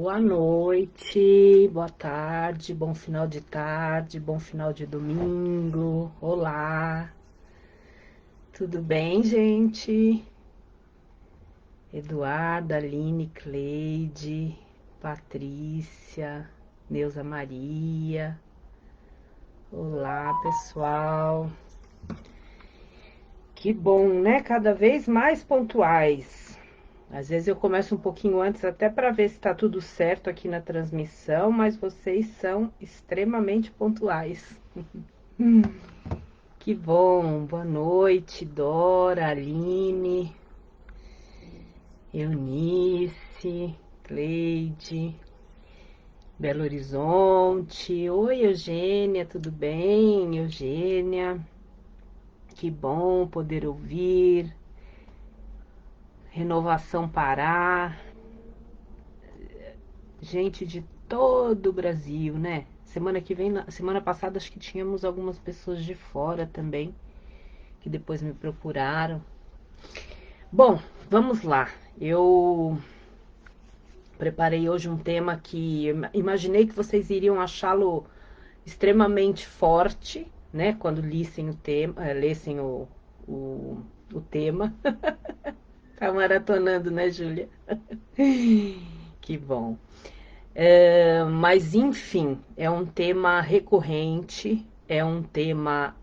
Boa noite, boa tarde, bom final de tarde, bom final de domingo. Olá, tudo bem, gente? Eduarda, Aline, Cleide, Patrícia, Neuza Maria. Olá, pessoal. Que bom, né? Cada vez mais pontuais. Às vezes eu começo um pouquinho antes até para ver se está tudo certo aqui na transmissão, mas vocês são extremamente pontuais. Que bom, boa noite, Dora, Aline, Eunice, Cleide, Belo Horizonte. Oi, Eugênia, tudo bem? Eugênia, que bom poder ouvir. Renovação Pará, gente de todo o Brasil, né? Semana que vem, semana passada, acho que tínhamos algumas pessoas de fora também, que depois me procuraram. Bom, vamos lá. Eu preparei hoje um tema que imaginei que vocês iriam achá-lo extremamente forte, né? Quando lissem o tema, lessem o, o tema. Tá maratonando, né, Júlia? Que bom. Mas, enfim, é um tema recorrente, é um tema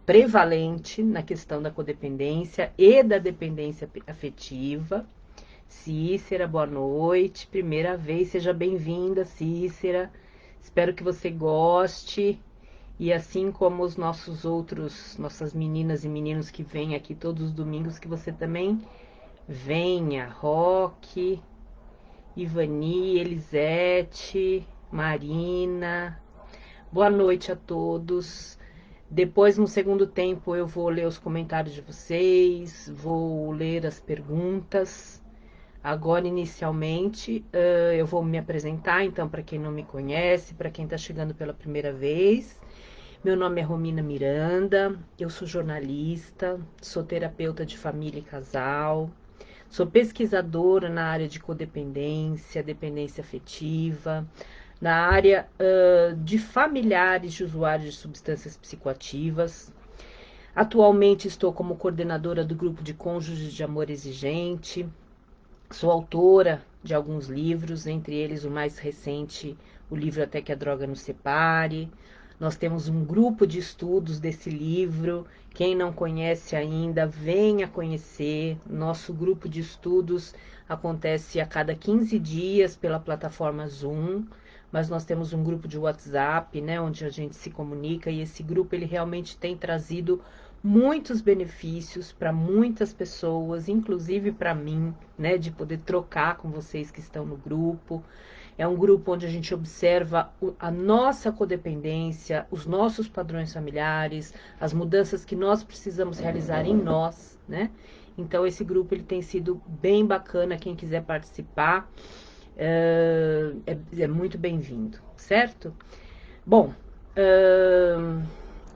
prevalente na questão da codependência e da dependência afetiva. Cícera, boa noite. Primeira vez, seja bem-vinda, Cícera. Espero que você goste. E assim como os nossas meninas e meninos que vêm aqui todos os domingos, que você também venha. Roque, Ivani, Elisete, Marina. Boa noite a todos. Depois, no segundo tempo, eu vou ler os comentários de vocês, vou ler as perguntas. Agora, inicialmente, eu vou me apresentar, então, para quem não me conhece, para quem está chegando pela primeira vez. Meu nome é Romina Miranda, eu sou jornalista, sou terapeuta de família e casal, sou pesquisadora na área de codependência, dependência afetiva, na área de familiares de usuários de substâncias psicoativas. Atualmente estou como coordenadora do grupo de cônjuges de amor exigente. Sou autora de alguns livros, entre eles o mais recente, o livro Até que a Droga nos Separe. Nós temos um grupo de estudos desse livro. Quem não conhece ainda, venha conhecer. Nosso grupo de estudos acontece a cada 15 dias pela plataforma Zoom, mas nós temos um grupo de WhatsApp, né, onde a gente se comunica, e esse grupo ele realmente tem trazido muitos benefícios para muitas pessoas, inclusive para mim, né, de poder trocar com vocês que estão no grupo. É um grupo onde a gente observa a nossa codependência, os nossos padrões familiares, as mudanças que nós precisamos realizar em nós, né? Então esse grupo ele tem sido bem bacana, quem quiser participar é muito bem-vindo, certo? Bom,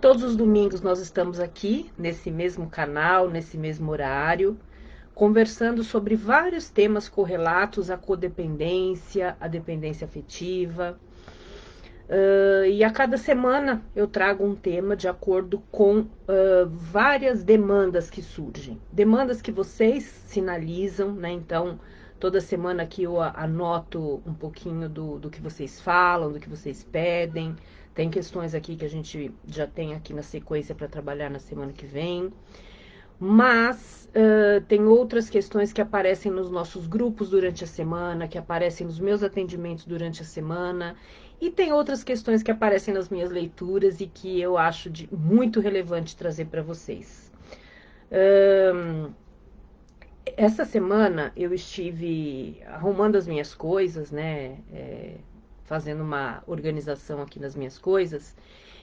todos os domingos nós estamos aqui, nesse mesmo canal, nesse mesmo horário, conversando sobre vários temas correlatos à codependência, à dependência afetiva. E a cada semana eu trago um tema de acordo com várias demandas que surgem. Demandas que vocês sinalizam, né? Então, toda semana aqui eu anoto um pouquinho do que vocês falam, do que vocês pedem. Tem questões aqui que a gente já tem aqui na sequência para trabalhar na semana que vem. Mas tem outras questões que aparecem nos nossos grupos durante a semana, que aparecem nos meus atendimentos durante a semana, e tem outras questões que aparecem nas minhas leituras e que eu acho muito relevante trazer para vocês. Essa semana eu estive arrumando as minhas coisas, né? Fazendo uma organização aqui nas minhas coisas.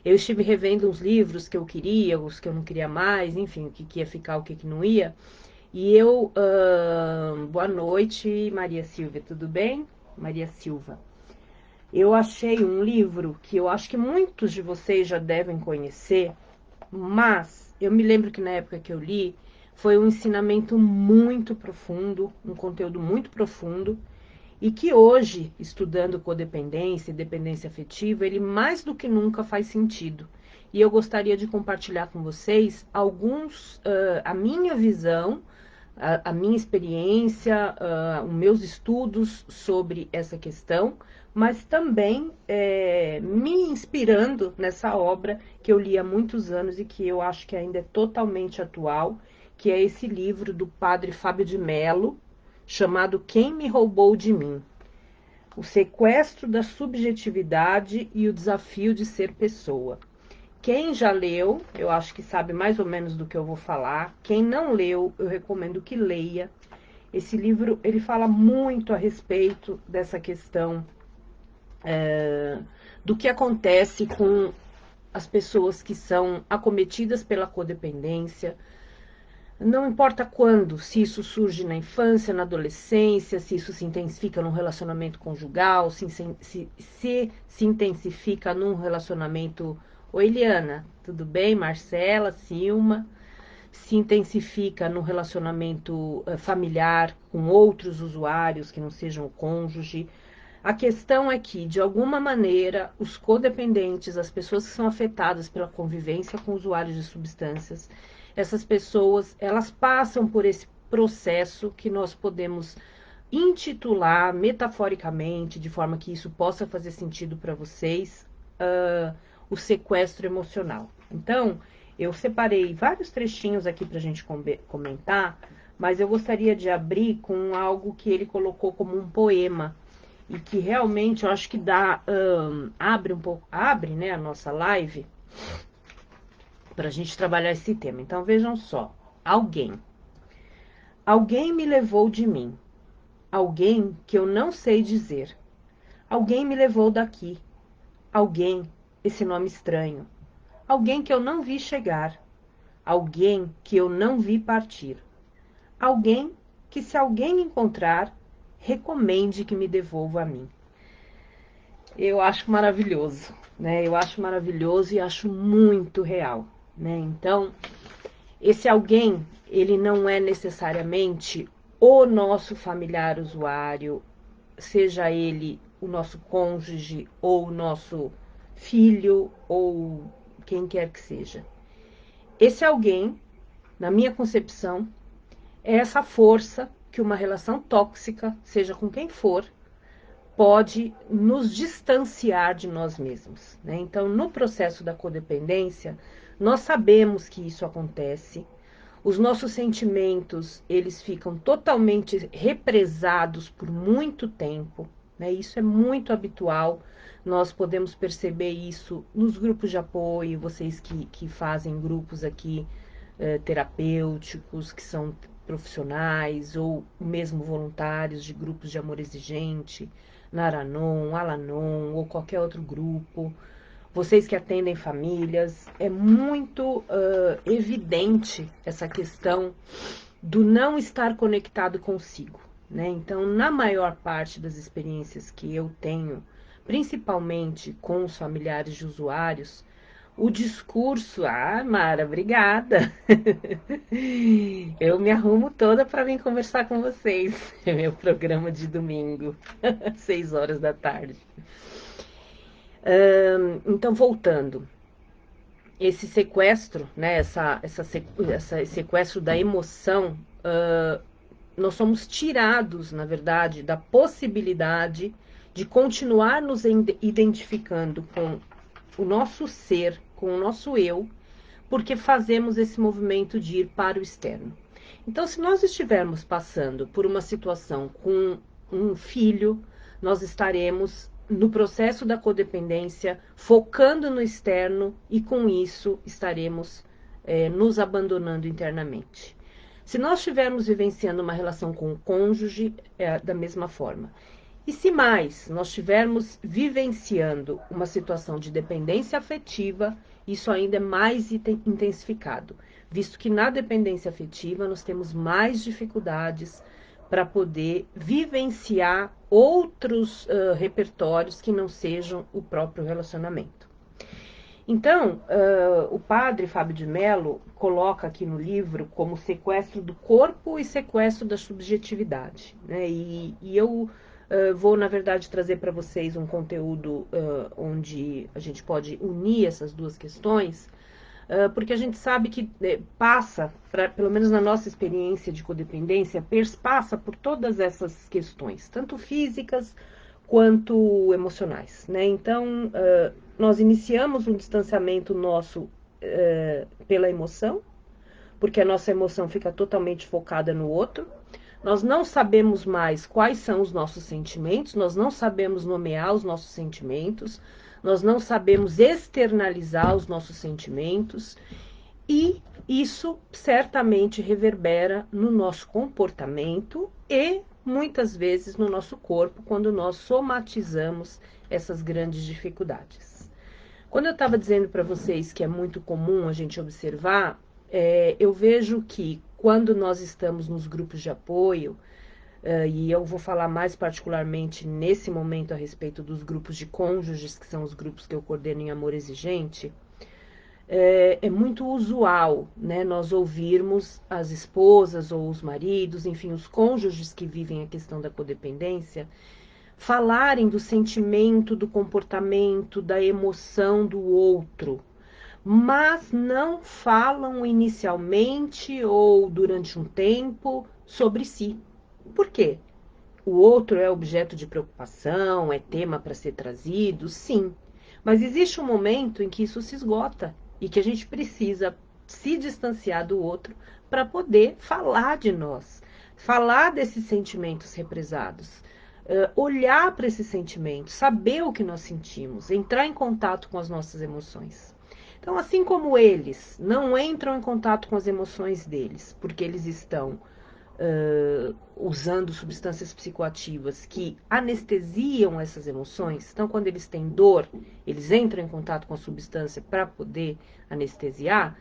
Eu estive revendo uns livros que eu queria, os que eu não queria mais, enfim, o que ia ficar, o que não ia. E eu, boa noite, Maria Silvia, tudo bem? Maria Silva. Eu achei um livro que eu acho que muitos de vocês já devem conhecer, mas eu me lembro que na época que eu li, foi um ensinamento muito profundo, um conteúdo muito profundo, e que hoje, estudando codependência e dependência afetiva, ele mais do que nunca faz sentido. E eu gostaria de compartilhar com vocês a minha visão, a minha experiência, os meus estudos sobre essa questão, mas também me inspirando nessa obra que eu li há muitos anos e que eu acho que ainda é totalmente atual, que é esse livro do padre Fábio de Mello, chamado Quem Me Roubou de Mim? O sequestro da subjetividade e o desafio de ser pessoa. Quem já leu, eu acho que sabe mais ou menos do que eu vou falar. Quem não leu, eu recomendo que leia. Esse livro, ele fala muito a respeito dessa questão do que acontece com as pessoas que são acometidas pela codependência. Não importa quando, se isso surge na infância, na adolescência, se isso se intensifica num relacionamento conjugal, se intensifica num relacionamento... Oi, Eliana, tudo bem? Marcela, Silma. Se intensifica num relacionamento familiar com outros usuários que não sejam o cônjuge. A questão é que, de alguma maneira, os codependentes, as pessoas que são afetadas pela convivência com usuários de substâncias, essas pessoas, elas passam por esse processo que nós podemos intitular metaforicamente, de forma que isso possa fazer sentido para vocês, o sequestro emocional. Então, eu separei vários trechinhos aqui para a gente comentar, mas eu gostaria de abrir com algo que ele colocou como um poema, e que realmente eu acho que abre um pouco, né, a nossa live para a gente trabalhar esse tema. Então vejam só, alguém me levou de mim, alguém que eu não sei dizer, alguém me levou daqui, alguém, esse nome estranho, alguém que eu não vi chegar, alguém que eu não vi partir, alguém que, se alguém encontrar, recomende que me devolva a mim. Eu acho maravilhoso, né? Eu acho maravilhoso e acho muito real, né? Então, esse alguém, ele não é necessariamente o nosso familiar usuário, seja ele o nosso cônjuge ou o nosso filho ou quem quer que seja. Esse alguém, na minha concepção, é essa força que uma relação tóxica, seja com quem for, pode nos distanciar de nós mesmos, né? Então, no processo da codependência, nós sabemos que isso acontece. Os nossos sentimentos, eles ficam totalmente represados por muito tempo, né? Isso é muito habitual. Nós podemos perceber isso nos grupos de apoio, vocês que fazem grupos aqui terapêuticos, que são profissionais ou mesmo voluntários de grupos de amor exigente, Naranon, Alanon ou qualquer outro grupo. Vocês que atendem famílias, é muito evidente essa questão do não estar conectado consigo, né? Então, na maior parte das experiências que eu tenho, principalmente com os familiares de usuários, o discurso, Mara, obrigada. Eu me arrumo toda para vir conversar com vocês. É meu programa de domingo, 6 horas da tarde. Então, voltando, esse sequestro, né, esse sequestro da emoção, nós somos tirados, na verdade, da possibilidade de continuar nos identificando com o nosso ser, com o nosso eu, porque fazemos esse movimento de ir para o externo. Então, se nós estivermos passando por uma situação com um filho, nós estaremos no processo da codependência, focando no externo e com isso estaremos nos abandonando internamente. Se nós estivermos vivenciando uma relação com o cônjuge, da mesma forma. E se mais, nós estivermos vivenciando uma situação de dependência afetiva, isso ainda é mais intensificado, visto que na dependência afetiva nós temos mais dificuldades para poder vivenciar outros repertórios que não sejam o próprio relacionamento. Então, o padre Fábio de Mello coloca aqui no livro como sequestro do corpo e sequestro da subjetividade, né? E eu Vou, na verdade, trazer para vocês um conteúdo onde a gente pode unir essas duas questões, porque a gente sabe que passa, pelo menos na nossa experiência de codependência, passa por todas essas questões, tanto físicas quanto emocionais, né? Então, nós iniciamos um distanciamento nosso pela emoção, porque a nossa emoção fica totalmente focada no outro. Nós não sabemos mais quais são os nossos sentimentos, nós não sabemos nomear os nossos sentimentos, nós não sabemos externalizar os nossos sentimentos, e isso certamente reverbera no nosso comportamento e muitas vezes no nosso corpo, quando nós somatizamos essas grandes dificuldades. Quando eu estava dizendo para vocês que é muito comum a gente observar, eu vejo que quando nós estamos nos grupos de apoio, e eu vou falar mais particularmente nesse momento a respeito dos grupos de cônjuges, que são os grupos que eu coordeno em Amor Exigente, é muito usual, né, nós ouvirmos as esposas ou os maridos, enfim, os cônjuges que vivem a questão da codependência, falarem do sentimento, do comportamento, da emoção do outro, mas não falam inicialmente ou durante um tempo sobre si. Por quê? O outro é objeto de preocupação, é tema para ser trazido, sim. Mas existe um momento em que isso se esgota e que a gente precisa se distanciar do outro para poder falar de nós, falar desses sentimentos represados, olhar para esses sentimentos, saber o que nós sentimos, entrar em contato com as nossas emoções. Então, assim como eles não entram em contato com as emoções deles, porque eles estão usando substâncias psicoativas que anestesiam essas emoções, então quando eles têm dor, eles entram em contato com a substância para poder anestesiar,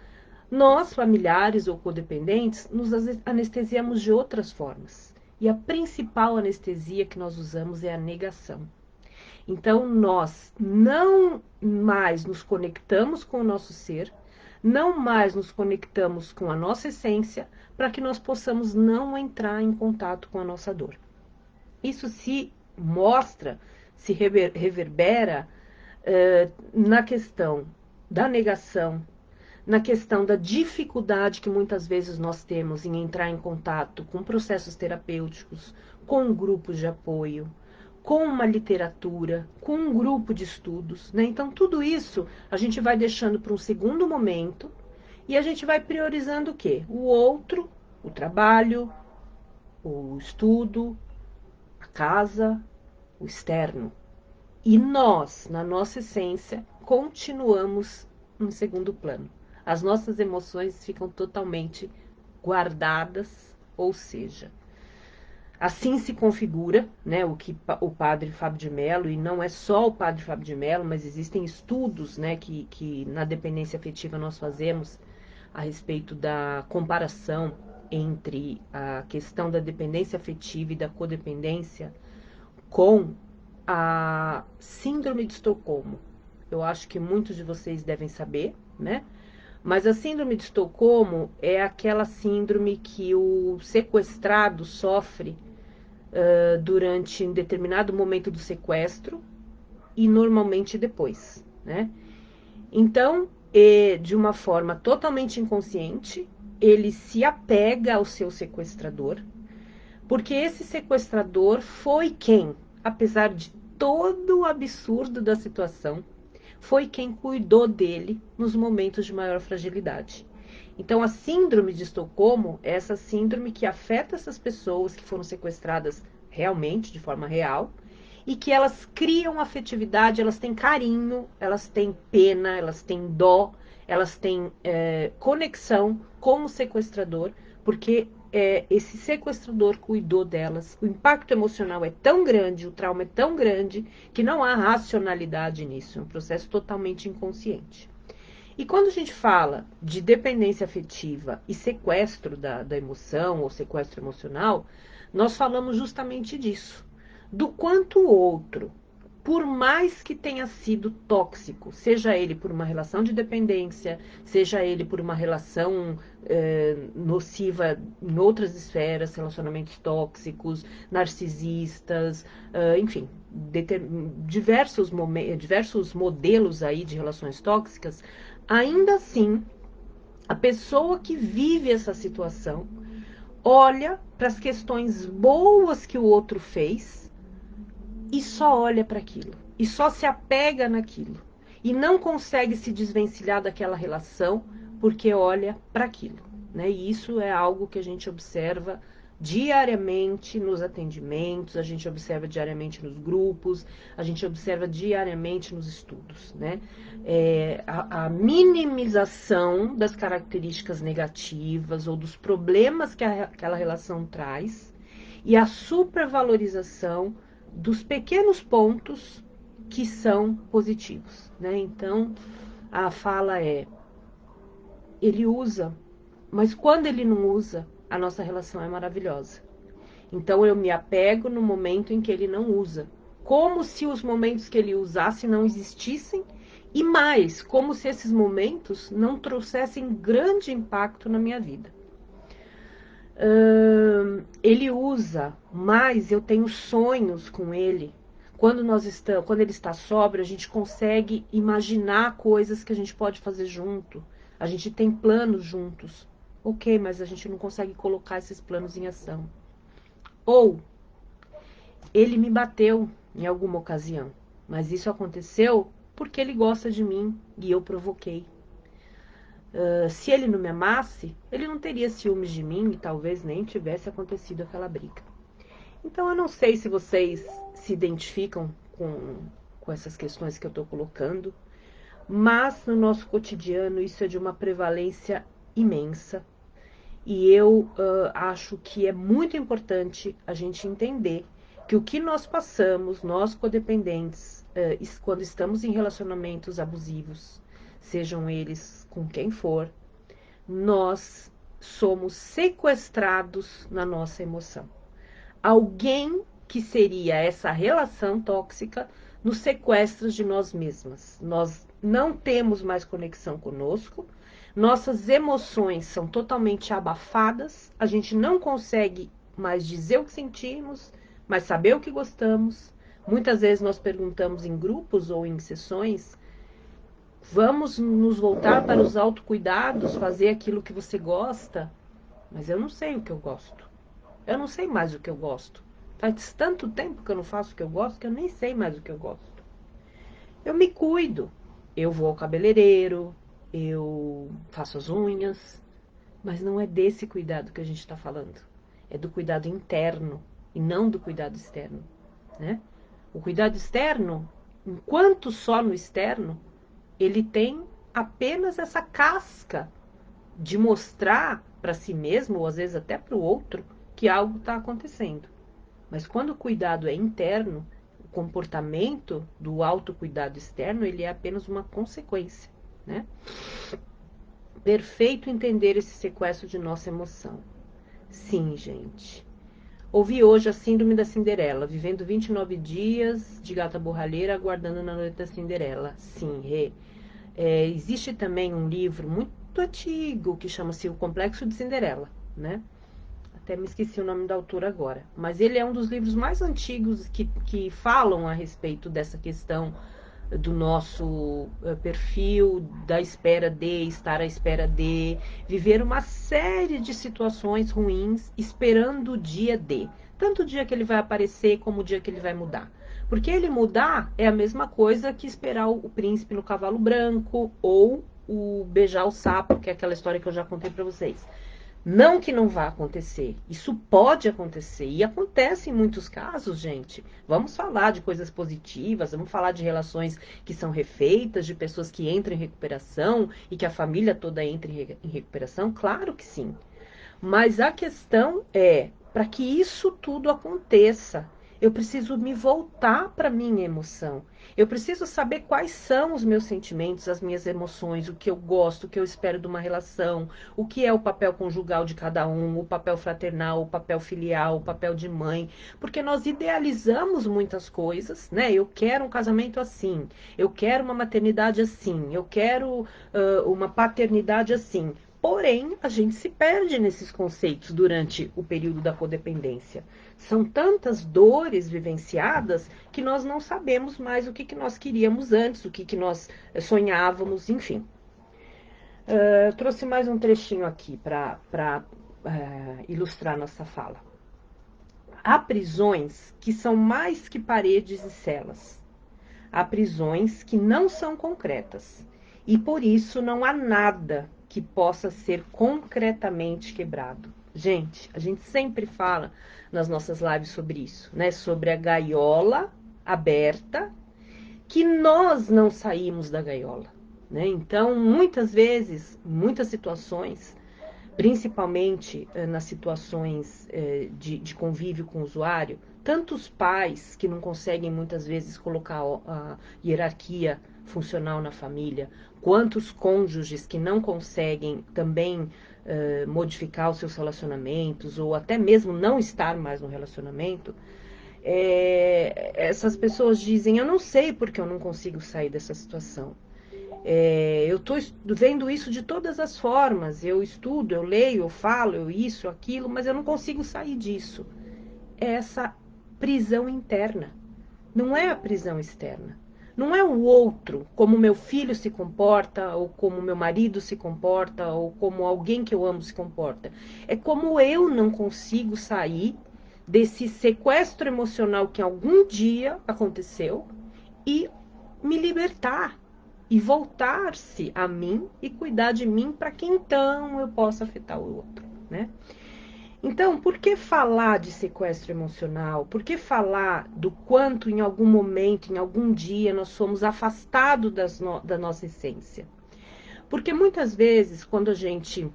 nós, familiares ou codependentes, nos anestesiamos de outras formas. E a principal anestesia que nós usamos é a negação. Então, nós não mais nos conectamos com o nosso ser, não mais nos conectamos com a nossa essência, para que nós possamos não entrar em contato com a nossa dor. Isso se mostra, se reverbera na questão da negação, na questão da dificuldade que muitas vezes nós temos em entrar em contato com processos terapêuticos, com grupos de apoio, com uma literatura, com um grupo de estudos, né? Então, tudo isso a gente vai deixando para um segundo momento e a gente vai priorizando o quê? O outro, o trabalho, o estudo, a casa, o externo. E nós, na nossa essência, continuamos em segundo plano. As nossas emoções ficam totalmente guardadas, ou seja, assim se configura, né, o que o padre Fábio de Mello, e não é só o padre Fábio de Mello, mas existem estudos, né, que na dependência afetiva nós fazemos a respeito da comparação entre a questão da dependência afetiva e da codependência com a síndrome de Estocolmo. Eu acho que muitos de vocês devem saber, né? Mas a síndrome de Estocolmo é aquela síndrome que o sequestrado sofre durante um determinado momento do sequestro e normalmente depois, né? Então, de uma forma totalmente inconsciente, ele se apega ao seu sequestrador, porque esse sequestrador foi quem, apesar de todo o absurdo da situação, foi quem cuidou dele nos momentos de maior fragilidade. Então, a síndrome de Estocolmo é essa síndrome que afeta essas pessoas que foram sequestradas realmente, de forma real, e que elas criam afetividade, elas têm carinho, elas têm pena, elas têm dó, elas têm conexão com o sequestrador, porque esse sequestrador cuidou delas. O impacto emocional é tão grande, o trauma é tão grande, que não há racionalidade nisso, é um processo totalmente inconsciente. E quando a gente fala de dependência afetiva e sequestro da emoção ou sequestro emocional, nós falamos justamente disso. Do quanto o outro por mais que tenha sido tóxico, seja ele por uma relação de dependência, seja ele por uma relação nociva em outras esferas, relacionamentos tóxicos, narcisistas, enfim, diversos modelos aí de relações tóxicas, ainda assim, a pessoa que vive essa situação olha para as questões boas que o outro fez e só olha para aquilo, e só se apega naquilo, e não consegue se desvencilhar daquela relação porque olha para aquilo, né? E isso é algo que a gente observa diariamente nos atendimentos, a gente observa diariamente nos grupos, a gente observa diariamente nos estudos, né? A minimização das características negativas ou dos problemas que aquela relação traz e a supervalorização dos pequenos pontos que são positivos, né? Então, a fala é, ele usa, mas quando ele não usa, a nossa relação é maravilhosa. Então, eu me apego no momento em que ele não usa, como se os momentos que ele usasse não existissem, e mais, como se esses momentos não trouxessem grande impacto na minha vida. Ele usa, mas eu tenho sonhos com ele. Quando ele está sóbrio, a gente consegue imaginar coisas que a gente pode fazer junto. A gente tem planos juntos. Ok, mas a gente não consegue colocar esses planos em ação. Ou ele me bateu em alguma ocasião, mas isso aconteceu porque ele gosta de mim e eu provoquei. Se ele não me amasse, ele não teria ciúmes de mim e talvez nem tivesse acontecido aquela briga. Então, eu não sei se vocês se identificam com essas questões que eu estou colocando, mas no nosso cotidiano isso é de uma prevalência imensa. E eu acho que é muito importante a gente entender que o que nós passamos, nós codependentes, quando estamos em relacionamentos abusivos, sejam eles com quem for, nós somos sequestrados na nossa emoção. Alguém que seria essa relação tóxica nos sequestra de nós mesmas. Nós não temos mais conexão conosco, nossas emoções são totalmente abafadas, a gente não consegue mais dizer o que sentimos, mas saber o que gostamos. Muitas vezes nós perguntamos em grupos ou em sessões, vamos nos voltar para os autocuidados, fazer aquilo que você gosta, mas eu não sei o que eu gosto. Eu não sei mais o que eu gosto. Faz tanto tempo que eu não faço o que eu gosto que eu nem sei mais o que eu gosto. Eu me cuido. Eu vou ao cabeleireiro, eu faço as unhas, mas não é desse cuidado que a gente está falando. É do cuidado interno e não do cuidado externo, né? O cuidado externo, enquanto só no externo, ele tem apenas essa casca de mostrar para si mesmo, ou às vezes até para o outro, que algo está acontecendo. Mas quando o cuidado é interno, o comportamento do autocuidado externo, ele é apenas uma consequência, né? Perfeito entender esse sequestro de nossa emoção. Sim, gente. Ouvi hoje a síndrome da Cinderela, vivendo 29 dias de gata borralheira, aguardando na noite da Cinderela. Sim, Rê. Existe também um livro muito antigo que chama-se O Complexo de Cinderela, né? Até me esqueci o nome da autora agora. Mas ele é um dos livros mais antigos que falam a respeito dessa questão do nosso perfil, da espera de, estar à espera de, viver uma série de situações ruins, esperando o dia de. Tanto o dia que ele vai aparecer, como o dia que ele vai mudar. Porque ele mudar é a mesma coisa que esperar o príncipe no cavalo branco, ou o beijar o sapo, que é aquela história que eu já contei para vocês. Não que não vá acontecer, isso pode acontecer e acontece em muitos casos, gente. Vamos falar de coisas positivas, vamos falar de relações que são refeitas, de pessoas que entram em recuperação e que a família toda entra em recuperação, claro que sim. Mas a questão é, para que isso tudo aconteça, Eu preciso me voltar para minha emoção. Eu preciso saber quais são os meus sentimentos, as minhas emoções, o que eu gosto, o que eu espero de uma relação, o que é o papel conjugal de cada um, o papel fraternal, o papel filial, o papel de mãe, porque nós idealizamos muitas coisas, né? Eu quero um casamento assim, eu quero uma maternidade assim, eu quero uma paternidade assim. Porém, a gente se perde nesses conceitos durante o período da codependência. São tantas dores vivenciadas que nós não sabemos mais o que nós queríamos antes, o que nós sonhávamos, enfim. Eu trouxe mais um trechinho aqui para ilustrar nossa fala. Há prisões que são mais que paredes e celas. Há prisões que não são concretas. E por isso não há nada que possa ser concretamente quebrado. Gente, a gente sempre fala nas nossas lives sobre isso, né? Sobre a gaiola aberta, que nós não saímos da gaiola, né? Então, muitas vezes, muitas situações, principalmente nas situações de convívio com o usuário, tantos pais que não conseguem muitas vezes colocar a hierarquia funcional na família, quantos cônjuges que não conseguem também modificar os seus relacionamentos ou até mesmo não estar mais no relacionamento, essas pessoas dizem, eu não sei porque eu não consigo sair dessa situação. Eu estou vendo isso de todas as formas. Eu estudo, eu leio, eu falo, eu isso, aquilo, mas eu não consigo sair disso. É essa prisão interna. Não é a prisão externa. Não é o outro, como meu filho se comporta, ou como meu marido se comporta, ou como alguém que eu amo se comporta. É como eu não consigo sair desse sequestro emocional que algum dia aconteceu e me libertar e voltar-se a mim e cuidar de mim para que então eu possa afetar o outro, né? Então, por que falar de sequestro emocional? Por que falar do quanto em algum momento, em algum dia, nós somos afastados da nossa essência? Porque muitas vezes, quando a gente,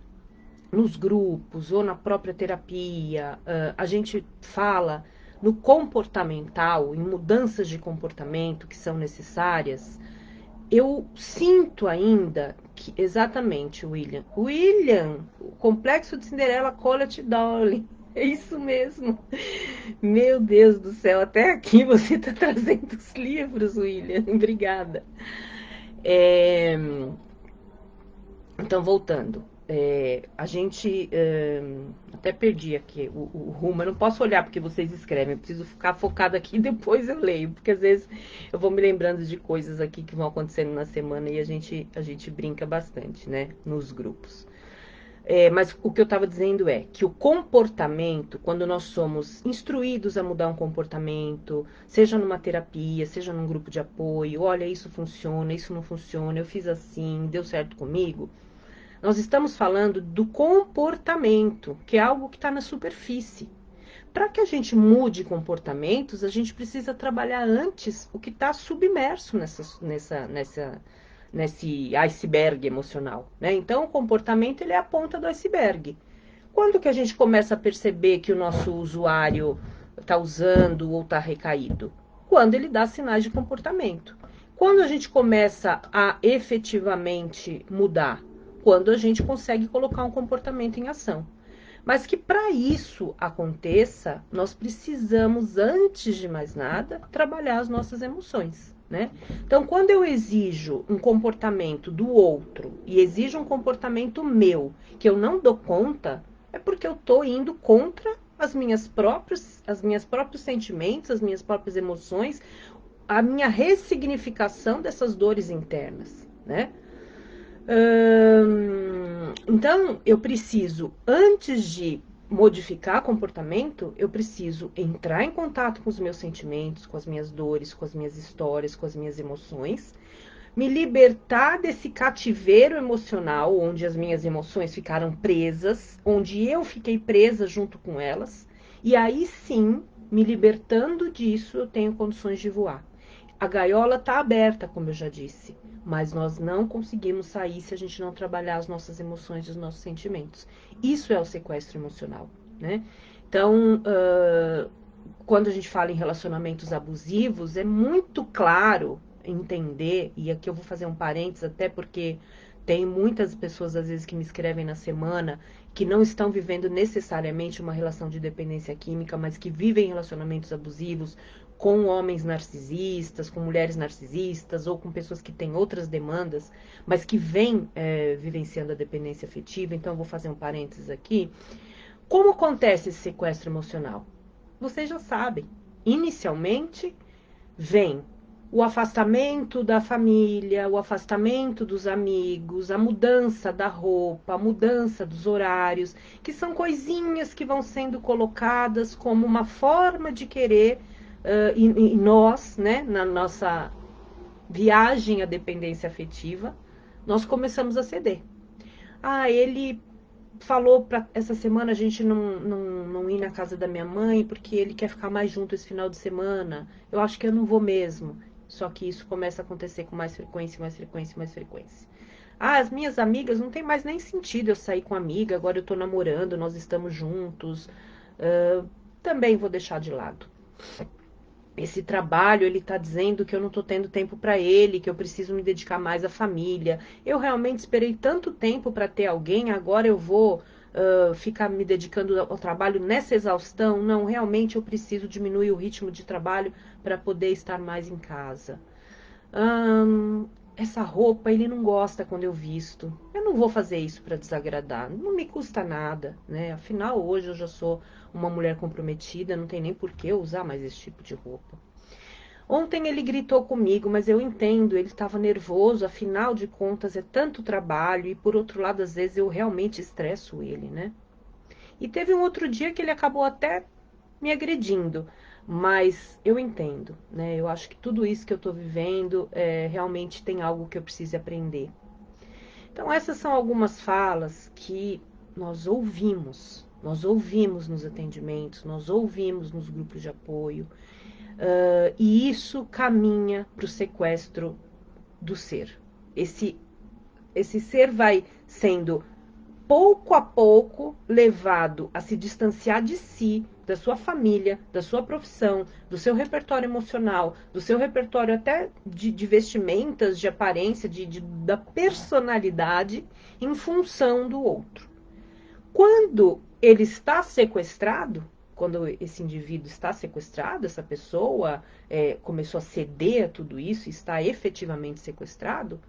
nos grupos ou na própria terapia, a gente fala no comportamental, em mudanças de comportamento que são necessárias, eu sinto ainda que, exatamente, William, o Complexo de Cinderela College Darling. É isso mesmo. Meu Deus do céu, até aqui você está trazendo os livros, William. Obrigada. É, então, voltando. A gente. Até perdi aqui o rumo. Eu não posso olhar porque vocês escrevem. Eu preciso ficar focada aqui e depois eu leio. Porque às vezes eu vou me lembrando de coisas aqui que vão acontecendo na semana e a gente brinca bastante, né? Nos grupos. Mas o que eu estava dizendo é que o comportamento, quando nós somos instruídos a mudar um comportamento, seja numa terapia, seja num grupo de apoio, olha, isso funciona, isso não funciona, eu fiz assim, deu certo comigo. Nós estamos falando do comportamento, que é algo que está na superfície. Para que a gente mude comportamentos, a gente precisa trabalhar antes o que está submerso nesse iceberg emocional, né? Então, o comportamento ele é a ponta do iceberg. Quando que a gente começa a perceber que o nosso usuário está usando ou está recaído? Quando ele dá sinais de comportamento. Quando a gente começa a efetivamente mudar? Quando a gente consegue colocar um comportamento em ação. Mas que para isso aconteça, nós precisamos, antes de mais nada, trabalhar as nossas emoções, né? Então, quando eu exijo um comportamento do outro e exijo um comportamento meu que eu não dou conta, é porque eu estou indo contra os meus próprios sentimentos, as minhas próprias emoções, a minha ressignificação dessas dores internas, né? Então, eu preciso, antes de modificar comportamento, eu preciso entrar em contato com os meus sentimentos, com as minhas dores, com as minhas histórias, com as minhas emoções, me libertar desse cativeiro emocional, onde as minhas emoções ficaram presas, onde eu fiquei presa junto com elas, e aí sim, me libertando disso, eu tenho condições de voar. A gaiola está aberta, como eu já disse, mas nós não conseguimos sair se a gente não trabalhar as nossas emoções e os nossos sentimentos. Isso é o sequestro emocional, né? Então, quando a gente fala em relacionamentos abusivos, é muito claro entender, e aqui eu vou fazer um parênteses até porque tem muitas pessoas, às vezes, que me escrevem na semana, que não estão vivendo necessariamente uma relação de dependência química, mas que vivem relacionamentos abusivos com homens narcisistas, com mulheres narcisistas, ou com pessoas que têm outras demandas, mas que vêm vivenciando a dependência afetiva. Então, eu vou fazer um parênteses aqui. Como acontece esse sequestro emocional? Vocês já sabem. Inicialmente, vem o afastamento da família, o afastamento dos amigos, a mudança da roupa, a mudança dos horários, que são coisinhas que vão sendo colocadas como uma forma de querer, e nós, né, na nossa viagem à dependência afetiva, nós começamos a ceder. Ah, ele falou pra essa semana a gente não ir na casa da minha mãe porque ele quer ficar mais junto esse final de semana. Eu acho que eu não vou mesmo. Só que isso começa a acontecer com mais frequência, mais frequência, mais frequência. Ah, as minhas amigas, não tem mais nem sentido eu sair com amiga, agora eu tô namorando, nós estamos juntos. Também vou deixar de lado. Esse trabalho, ele tá dizendo que eu não tô tendo tempo para ele, que eu preciso me dedicar mais à família. Eu realmente esperei tanto tempo para ter alguém, agora eu vou ficar me dedicando ao trabalho nessa exaustão? Não, realmente eu preciso diminuir o ritmo de trabalho para poder estar mais em casa. Essa roupa ele não gosta quando eu visto. Eu não vou fazer isso para desagradar. Não me custa nada, né? Afinal, hoje eu já sou uma mulher comprometida, não tem nem por que eu usar mais esse tipo de roupa. Ontem ele gritou comigo, mas eu entendo, ele estava nervoso, afinal de contas é tanto trabalho e por outro lado, às vezes eu realmente estresso ele, né? E teve um outro dia que ele acabou até me agredindo, mas eu entendo, né? Eu acho que tudo isso que eu tô vivendo realmente tem algo que eu preciso aprender. Então essas são algumas falas que nós ouvimos nos atendimentos, nós ouvimos nos grupos de apoio, e isso caminha para o sequestro do ser. Esse ser vai sendo pouco a pouco levado a se distanciar de si, da sua família, da sua profissão, do seu repertório emocional, do seu repertório até de vestimentas, de aparência, da personalidade, em função do outro. Quando ele está sequestrado, quando esse indivíduo está sequestrado, essa pessoa começou a ceder a tudo isso, está efetivamente sequestrado,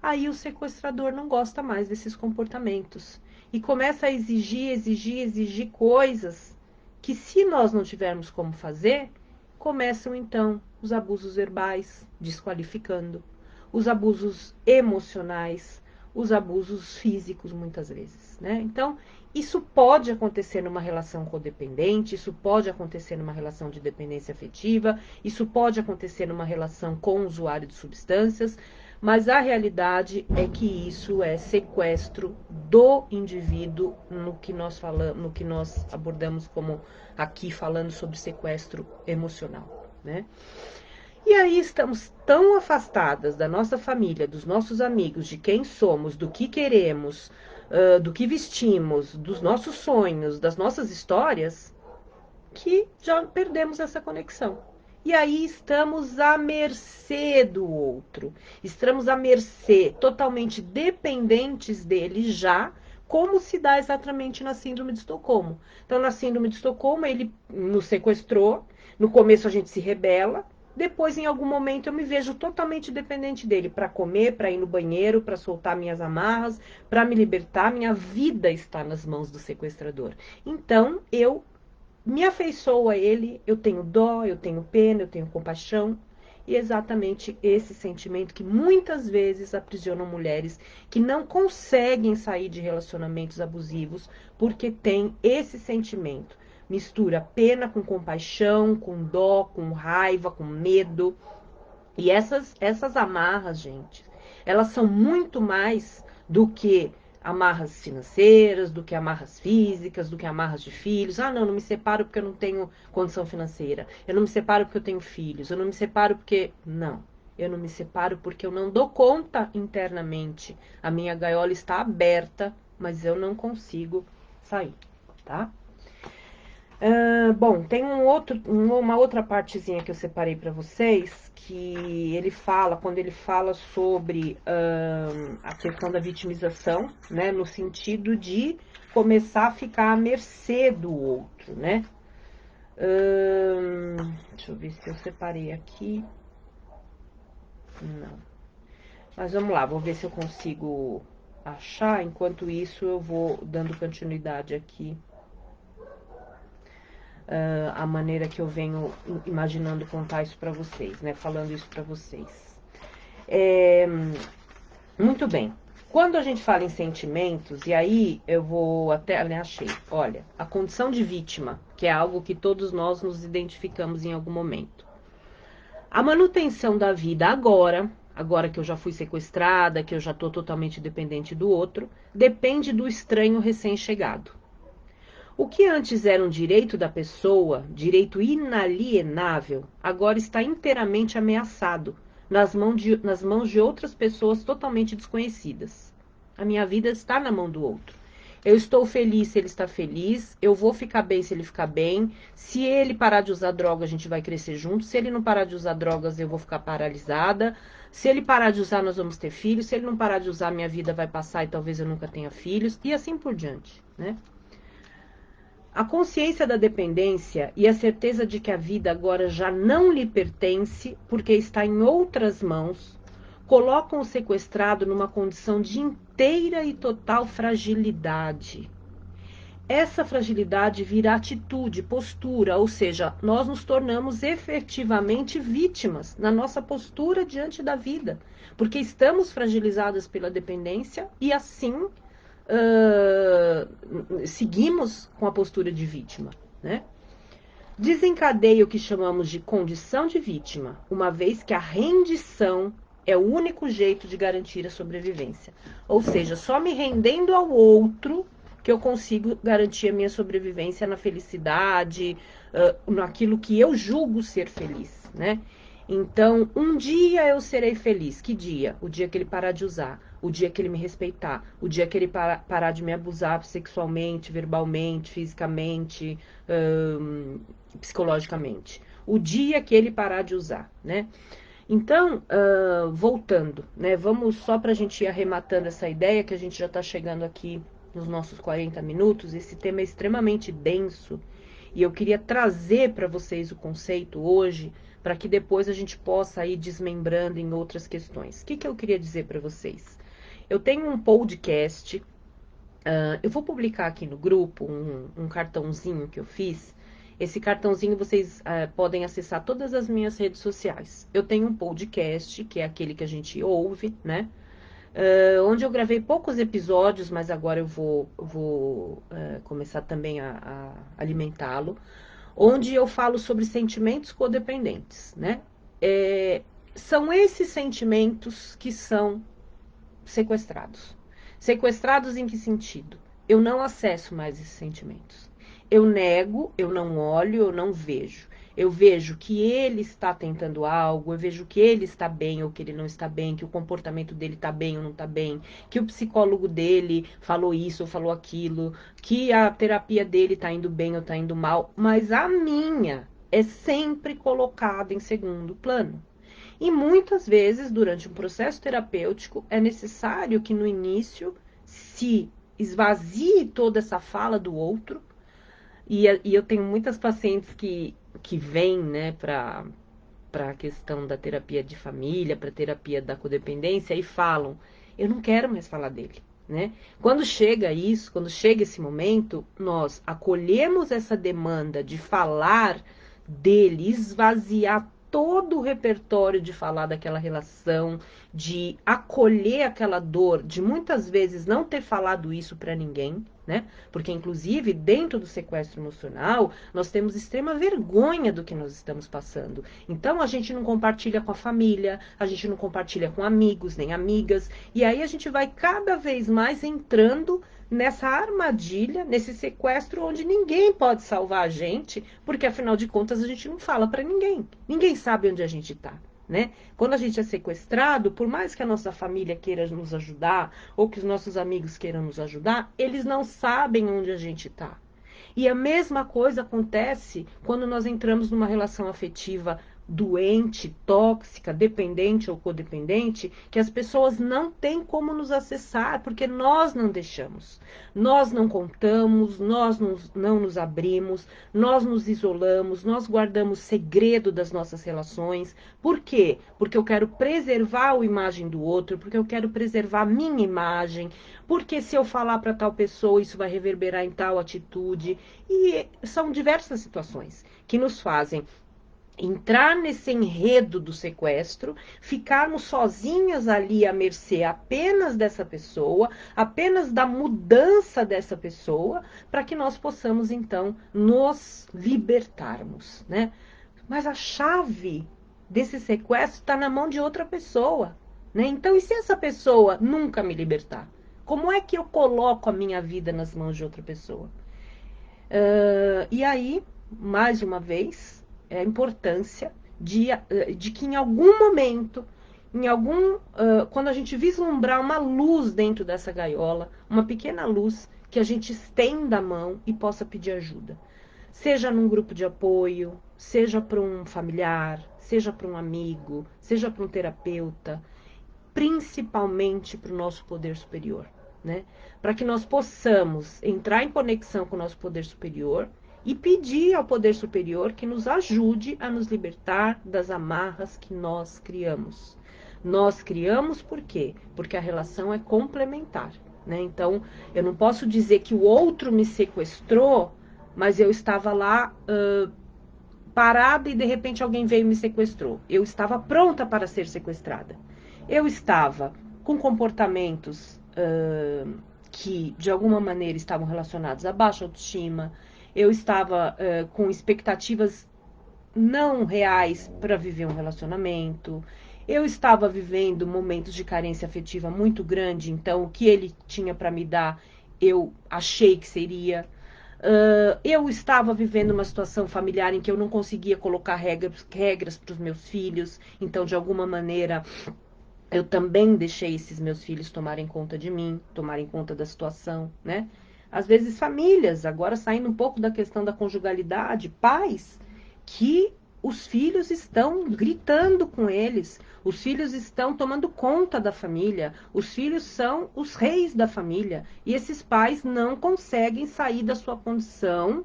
aí o sequestrador não gosta mais desses comportamentos e começa a exigir coisas que, se nós não tivermos como fazer, começam então os abusos verbais, desqualificando, os abusos emocionais, os abusos físicos, muitas vezes, né? Então, isso pode acontecer numa relação codependente, isso pode acontecer numa relação de dependência afetiva, isso pode acontecer numa relação com o usuário de substâncias, mas a realidade é que isso é sequestro do indivíduo no que nós falamos, no que nós abordamos como aqui falando sobre sequestro emocional, né? E aí estamos tão afastadas da nossa família, dos nossos amigos, de quem somos, do que queremos, do que vestimos, dos nossos sonhos, das nossas histórias, que já perdemos essa conexão. E aí estamos à mercê do outro. Estamos à mercê, totalmente dependentes dele já, como se dá exatamente na síndrome de Estocolmo. Então, na síndrome de Estocolmo, ele nos sequestrou. No começo a gente se rebela. Depois, em algum momento, eu me vejo totalmente dependente dele para comer, para ir no banheiro, para soltar minhas amarras, para me libertar. Minha vida está nas mãos do sequestrador. Então, eu me afeiçoo a ele, eu tenho dó, eu tenho pena, eu tenho compaixão. E é exatamente esse sentimento que muitas vezes aprisionam mulheres que não conseguem sair de relacionamentos abusivos porque tem esse sentimento. Mistura pena com compaixão, com dó, com raiva, com medo. E essas amarras, gente, elas são muito mais do que amarras financeiras, do que amarras físicas, do que amarras de filhos. Ah, não, não me separo porque eu não tenho condição financeira. Eu não me separo porque eu tenho filhos. Eu não me separo porque... Não. Eu não me separo porque eu não dou conta internamente. A minha gaiola está aberta, mas eu não consigo sair, tá? Bom, tem uma outra partezinha que eu separei para vocês, que ele fala, quando ele fala sobre a questão da vitimização, né, no sentido de começar a ficar à mercê do outro, né? Deixa eu ver se eu separei aqui. Não. Mas vamos lá, vou ver se eu consigo achar. Enquanto isso, eu vou dando continuidade aqui a maneira que eu venho imaginando contar isso para vocês, né? Falando isso para vocês. Muito bem. Quando a gente fala em sentimentos, e aí eu vou até, né, achei, olha, a condição de vítima, que é algo que todos nós nos identificamos em algum momento. A manutenção da vida agora que eu já fui sequestrada, que eu já estou totalmente dependente do outro, depende do estranho recém-chegado. O que antes era um direito da pessoa, direito inalienável, agora está inteiramente ameaçado nas mãos de outras pessoas totalmente desconhecidas. A minha vida está na mão do outro. Eu estou feliz se ele está feliz, eu vou ficar bem se ele ficar bem. Se ele parar de usar droga, a gente vai crescer junto. Se ele não parar de usar drogas, eu vou ficar paralisada. Se ele parar de usar, nós vamos ter filhos. Se ele não parar de usar, minha vida vai passar e talvez eu nunca tenha filhos. E assim por diante, né? A consciência da dependência e a certeza de que a vida agora já não lhe pertence, porque está em outras mãos, colocam o sequestrado numa condição de inteira e total fragilidade. Essa fragilidade vira atitude, postura, ou seja, nós nos tornamos efetivamente vítimas na nossa postura diante da vida, porque estamos fragilizadas pela dependência e assim seguimos com a postura de vítima, né? Desencadeia o que chamamos de condição de vítima, uma vez que a rendição é o único jeito de garantir a sobrevivência. Ou seja, só me rendendo ao outro que eu consigo garantir a minha sobrevivência na felicidade, naquilo que eu julgo ser feliz, né? Então, um dia eu serei feliz. Que dia? O dia que ele parar de usar, o dia que ele me respeitar, o dia que ele parar de me abusar sexualmente, verbalmente, fisicamente, psicologicamente. O dia que ele parar de usar, né? Então, voltando, né? Vamos só para a gente ir arrematando essa ideia, que a gente já está chegando aqui nos nossos 40 minutos. Esse tema é extremamente denso e eu queria trazer para vocês o conceito hoje, para que depois a gente possa ir desmembrando em outras questões. O que eu queria dizer para vocês? Eu tenho um podcast, eu vou publicar aqui no grupo um cartãozinho que eu fiz. Esse cartãozinho vocês podem acessar todas as minhas redes sociais. Eu tenho um podcast, que é aquele que a gente ouve, né? Onde eu gravei poucos episódios, mas agora eu vou começar também a alimentá-lo, onde eu falo sobre sentimentos codependentes, né? São esses sentimentos que são sequestrados. Sequestrados em que sentido? Eu não acesso mais esses sentimentos. Eu nego, eu não olho, eu não vejo. Eu vejo que ele está tentando algo, eu vejo que ele está bem ou que ele não está bem, que o comportamento dele está bem ou não está bem, que o psicólogo dele falou isso ou falou aquilo, que a terapia dele está indo bem ou está indo mal, mas a minha é sempre colocada em segundo plano. E muitas vezes, durante um processo terapêutico, é necessário que no início se esvazie toda essa fala do outro. E eu tenho muitas pacientes que vêm, né, para a questão da terapia de família, para a terapia da codependência e falam: eu não quero mais falar dele, né? Quando chega isso, quando chega esse momento, nós acolhemos essa demanda de falar dele, esvaziar todo o repertório de falar daquela relação, de acolher aquela dor, de muitas vezes não ter falado isso para ninguém, né? Porque, inclusive, dentro do sequestro emocional, nós temos extrema vergonha do que nós estamos passando. Então, a gente não compartilha com a família, a gente não compartilha com amigos nem amigas, e aí a gente vai cada vez mais entrando nessa armadilha, nesse sequestro onde ninguém pode salvar a gente, porque afinal de contas a gente não fala para ninguém. Ninguém sabe onde a gente está, né? Quando a gente é sequestrado, por mais que a nossa família queira nos ajudar ou que os nossos amigos queiram nos ajudar, eles não sabem onde a gente está. E a mesma coisa acontece quando nós entramos numa relação afetiva doente, tóxica, dependente ou codependente, que as pessoas não têm como nos acessar, porque nós não deixamos. Nós não contamos, não nos abrimos, nós nos isolamos, nós guardamos segredo das nossas relações. Por quê? Porque eu quero preservar a imagem do outro, porque eu quero preservar a minha imagem, porque se eu falar para tal pessoa, isso vai reverberar em tal atitude. E são diversas situações que nos fazem entrar nesse enredo do sequestro, ficarmos sozinhas ali à mercê apenas dessa pessoa, apenas da mudança dessa pessoa, para que nós possamos então nos libertarmos, né? Mas a chave desse sequestro está na mão de outra pessoa, né? Então, e se essa pessoa nunca me libertar? Como é que eu coloco a minha vida nas mãos de outra pessoa? E aí, mais uma vez, é a importância de que em algum momento, quando a gente vislumbrar uma luz dentro dessa gaiola, uma pequena luz, que a gente estenda a mão e possa pedir ajuda. Seja num grupo de apoio, seja para um familiar, seja para um amigo, seja para um terapeuta, principalmente para o nosso poder superior, né? Para que nós possamos entrar em conexão com o nosso poder superior e pedir ao poder superior que nos ajude a nos libertar das amarras que nós criamos. Nós criamos por quê? Porque a relação é complementar, né? Então, eu não posso dizer que o outro me sequestrou, mas eu estava lá parada e de repente alguém veio e me sequestrou. Eu estava pronta para ser sequestrada. Eu estava com comportamentos que de alguma maneira estavam relacionados à baixa autoestima. Eu estava com expectativas não reais para viver um relacionamento. Eu estava vivendo momentos de carência afetiva muito grande, então o que ele tinha para me dar, eu achei que seria. Eu estava vivendo uma situação familiar em que eu não conseguia colocar regras para os meus filhos, então de alguma maneira eu também deixei esses meus filhos tomarem conta de mim, tomarem conta da situação, né? Às vezes famílias, agora saindo um pouco da questão da conjugalidade, pais que os filhos estão gritando com eles, os filhos estão tomando conta da família, os filhos são os reis da família, e esses pais não conseguem sair da sua condição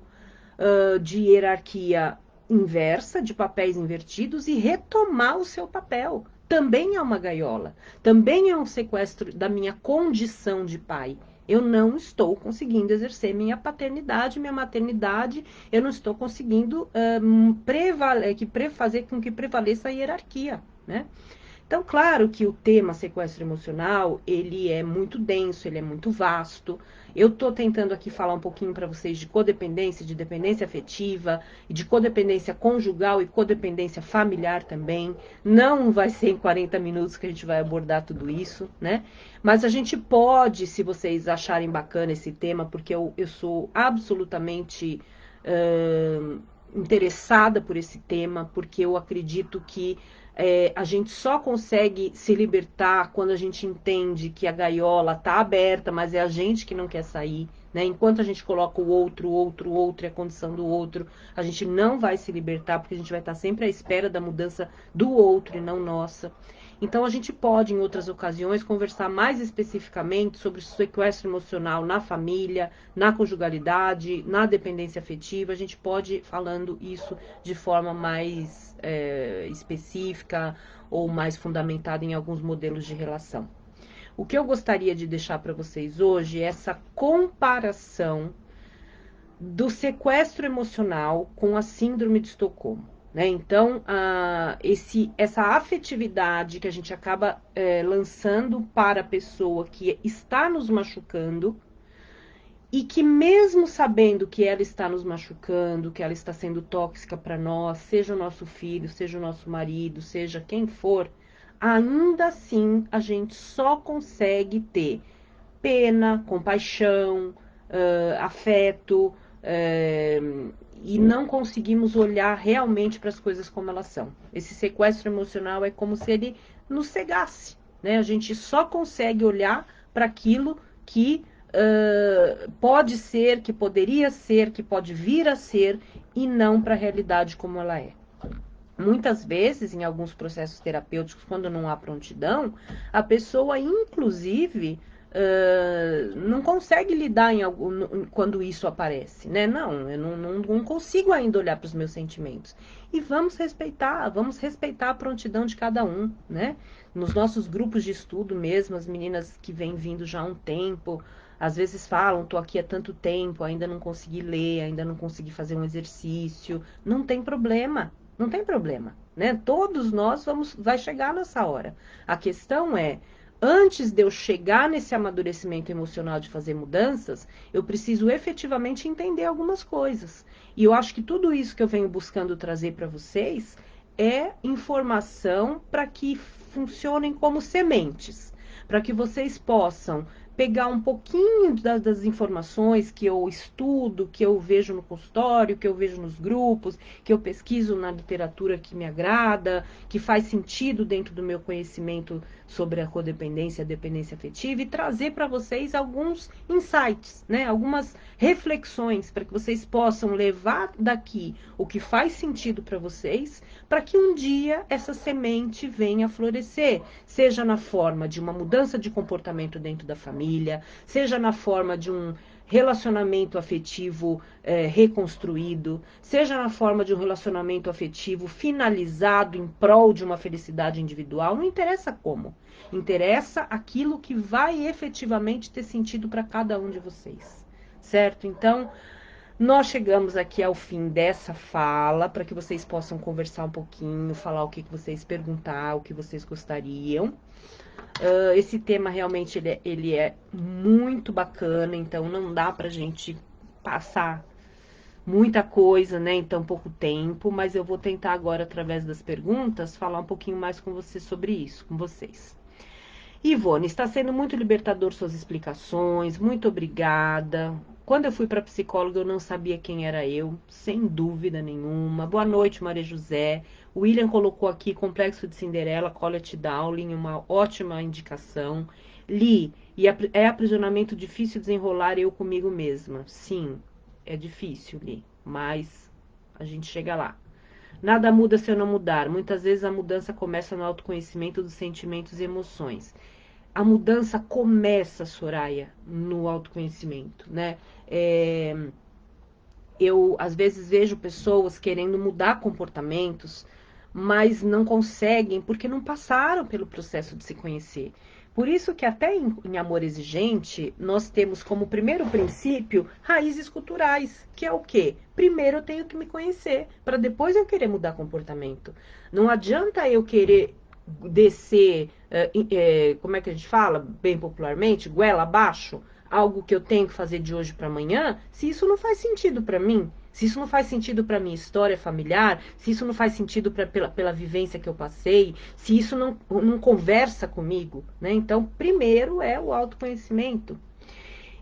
de hierarquia inversa, de papéis invertidos, e retomar o seu papel. Também é uma gaiola, também é um sequestro da minha condição de pai. Eu não estou conseguindo exercer minha paternidade, minha maternidade, eu não estou conseguindo fazer com que prevaleça a hierarquia, né? Então, claro que o tema sequestro emocional, ele é muito denso, ele é muito vasto. Eu estou tentando aqui falar um pouquinho para vocês de codependência, de dependência afetiva, de codependência conjugal e codependência familiar também. Não vai ser em 40 minutos que a gente vai abordar tudo isso, né? Mas a gente pode, se vocês acharem bacana esse tema, porque eu sou absolutamente interessada por esse tema, porque eu acredito que a gente só consegue se libertar quando a gente entende que a gaiola está aberta, mas é a gente que não quer sair, né? Enquanto a gente coloca o outro e a condição do outro, a gente não vai se libertar, porque a gente vai estar sempre à espera da mudança do outro e não nossa. Então a gente pode, em outras ocasiões, conversar mais especificamente sobre o sequestro emocional na família, na conjugalidade, na dependência afetiva. A gente pode ir falando isso de forma mais específica ou mais fundamentada em alguns modelos de relação. O que eu gostaria de deixar para vocês hoje é essa comparação do sequestro emocional com a síndrome de Estocolmo. Né? Então, essa afetividade que a gente acaba lançando para a pessoa que está nos machucando, e que mesmo sabendo que ela está nos machucando, que ela está sendo tóxica para nós, seja o nosso filho, seja o nosso marido, seja quem for, ainda assim a gente só consegue ter pena, compaixão, afeto, e não conseguimos olhar realmente para as coisas como elas são. Esse sequestro emocional é como se ele nos cegasse, né? A gente só consegue olhar para aquilo que pode ser, que poderia ser, que pode vir a ser, e não para a realidade como ela é. Muitas vezes, em alguns processos terapêuticos, quando não há prontidão, a pessoa, inclusive, não consegue lidar quando isso aparece, né? Não, eu não consigo ainda olhar para os meus sentimentos. E vamos respeitar a prontidão de cada um, né? Nos nossos grupos de estudo mesmo, as meninas que vêm vindo já há um tempo, às vezes falam, tô aqui há tanto tempo, ainda não consegui ler, ainda não consegui fazer um exercício. Não tem problema. Não tem problema, né? Todos nós vai chegar nessa hora. A questão é, antes de eu chegar nesse amadurecimento emocional de fazer mudanças, eu preciso efetivamente entender algumas coisas. E eu acho que tudo isso que eu venho buscando trazer para vocês é informação para que funcionem como sementes, para que vocês possam pegar um pouquinho das informações que eu estudo, que eu vejo no consultório, que eu vejo nos grupos, que eu pesquiso na literatura que me agrada, que faz sentido dentro do meu conhecimento sobre a codependência e a dependência afetiva, e trazer para vocês alguns insights, né? Algumas reflexões para que vocês possam levar daqui o que faz sentido para vocês, para que um dia essa semente venha a florescer, seja na forma de uma mudança de comportamento dentro da família, seja na forma de um relacionamento afetivo reconstruído, seja na forma de um relacionamento afetivo finalizado em prol de uma felicidade individual, não interessa como. Interessa aquilo que vai efetivamente ter sentido para cada um de vocês, certo? Então, nós chegamos aqui ao fim dessa fala, para que vocês possam conversar um pouquinho, falar o que vocês perguntar, o que vocês gostariam. Esse tema realmente ele é muito bacana, então não dá pra gente passar muita coisa, né, em tão pouco tempo, mas eu vou tentar agora, através das perguntas, falar um pouquinho mais com você sobre isso, com vocês. Ivone, está sendo muito libertador suas explicações, muito obrigada. Quando eu fui para psicóloga, eu não sabia quem era eu, sem dúvida nenhuma. Boa noite, Maria José. O William colocou aqui Complexo de Cinderela, Colette Dowling, uma ótima indicação. Li, e é aprisionamento difícil desenrolar eu comigo mesma. Sim, é difícil, Li, mas a gente chega lá. Nada muda se eu não mudar. Muitas vezes a mudança começa no autoconhecimento dos sentimentos e emoções. A mudança começa, Soraya, no autoconhecimento, né? Eu, às vezes, vejo pessoas querendo mudar comportamentos, mas não conseguem porque não passaram pelo processo de se conhecer. Por isso que até em Amor Exigente, nós temos como primeiro princípio raízes culturais, que é o quê? Primeiro eu tenho que me conhecer, para depois eu querer mudar comportamento. Não adianta eu querer descer, como é que a gente fala, bem popularmente, goela abaixo, algo que eu tenho que fazer de hoje para amanhã, se isso não faz sentido para mim, se isso não faz sentido para minha história familiar, se isso não faz sentido pela vivência que eu passei, se isso não conversa comigo, né? Então, primeiro é o autoconhecimento.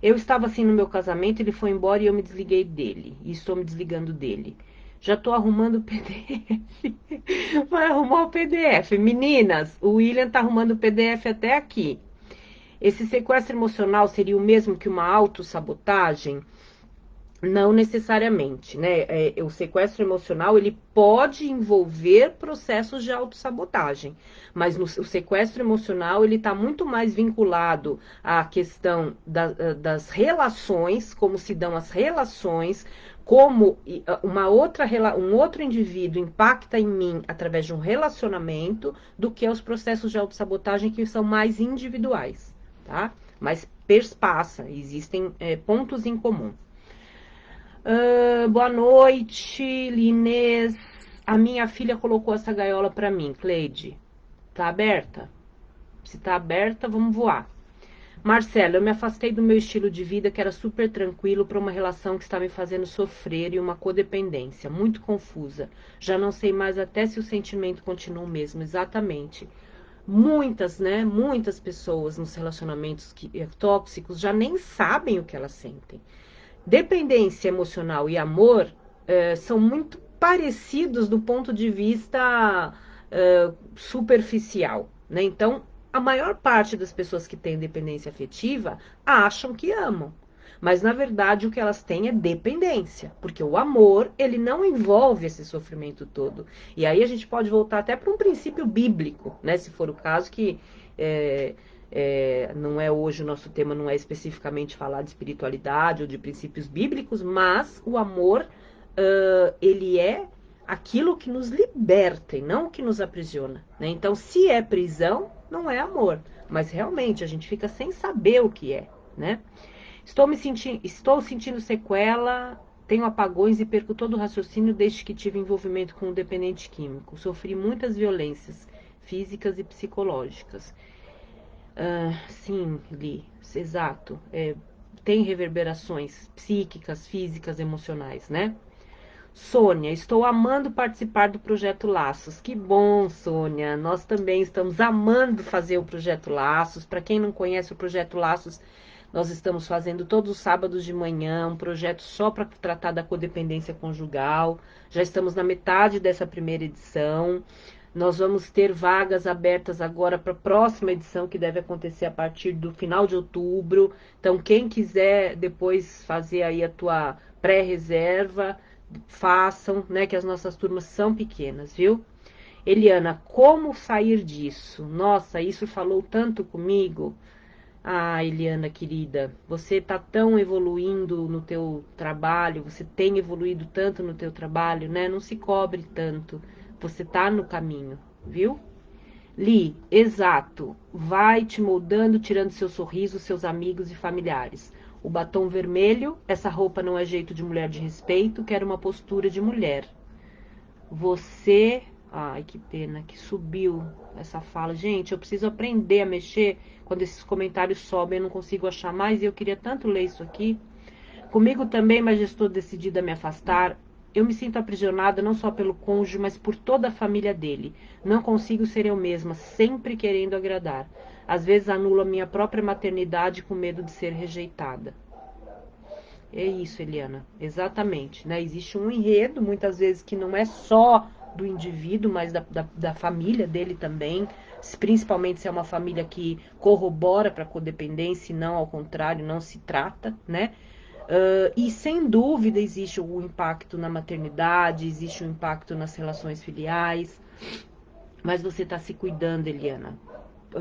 Eu estava assim no meu casamento, ele foi embora e eu me desliguei dele, e estou me desligando dele. Já estou arrumando o PDF. Vai arrumar o PDF. Meninas, o William está arrumando o PDF até aqui. Esse sequestro emocional seria o mesmo que uma autossabotagem? Não necessariamente, né? O sequestro emocional, ele pode envolver processos de autossabotagem, mas o sequestro emocional, ele está muito mais vinculado à questão das relações, como se dão as relações, como um outro indivíduo impacta em mim através de um relacionamento, do que aos processos de autossabotagem que são mais individuais, tá? Mas perspassa, existem pontos em comum. Boa noite, Linês. A minha filha colocou essa gaiola pra mim, Cleide. Tá aberta? Se tá aberta, vamos voar. Marcela, eu me afastei do meu estilo de vida, que era super tranquilo, para uma relação que está me fazendo sofrer e uma codependência muito confusa. Já não sei mais até se o sentimento continua o mesmo. Exatamente. Muitas, né? Muitas pessoas nos relacionamentos tóxicos já nem sabem o que elas sentem. Dependência emocional e amor são muito parecidos do ponto de vista superficial, né? Então, a maior parte das pessoas que têm dependência afetiva acham que amam. Mas, na verdade, o que elas têm é dependência. Porque o amor, ele não envolve esse sofrimento todo. E aí a gente pode voltar até para um princípio bíblico, né? Se for o caso, que não é hoje o nosso tema, não é especificamente falar de espiritualidade ou de princípios bíblicos, mas o amor, ele é aquilo que nos liberta e não o que nos aprisiona, né? Então, se é prisão, não é amor. Mas realmente a gente fica sem saber o que é, né? Estou sentindo sequela, tenho apagões e perco todo o raciocínio desde que tive envolvimento com o dependente químico. Sofri muitas violências físicas e psicológicas. Sim, Li, exato. Tem reverberações psíquicas, físicas, emocionais, né? Sônia, estou amando participar do Projeto Laços. Que bom, Sônia. Nós também estamos amando fazer o Projeto Laços. Para quem não conhece o Projeto Laços, nós estamos fazendo todos os sábados de manhã um projeto só para tratar da codependência conjugal. Já estamos na metade dessa primeira edição. Nós vamos ter vagas abertas agora para a próxima edição, que deve acontecer a partir do final de outubro. Então, quem quiser depois fazer aí a tua pré-reserva, façam, né, que as nossas turmas são pequenas, viu? Eliana, como sair disso? Nossa, isso falou tanto comigo. Ah, Eliana, querida, você tá tão evoluindo no teu trabalho, você tem evoluído tanto no teu trabalho, né? Não se cobre tanto. Você tá no caminho, viu? Li, exato. Vai te moldando, tirando seu sorriso, seus amigos e familiares. O batom vermelho, essa roupa não é jeito de mulher de respeito, quero uma postura de mulher. Você... Ai, que pena que subiu essa fala. Gente, eu preciso aprender a mexer quando esses comentários sobem, eu não consigo achar mais e eu queria tanto ler isso aqui. Comigo também, mas já estou decidida a me afastar. Eu me sinto aprisionada não só pelo cônjuge, mas por toda a família dele. Não consigo ser eu mesma, sempre querendo agradar. Às vezes anulo a minha própria maternidade com medo de ser rejeitada. É isso, Eliana, exatamente, né? Existe um enredo, muitas vezes, que não é só do indivíduo, mas da família dele também, principalmente se é uma família que corrobora para a codependência e não ao contrário, não se trata, né? E sem dúvida existe o impacto na maternidade, existe o impacto nas relações filiais, mas você está se cuidando, Eliana.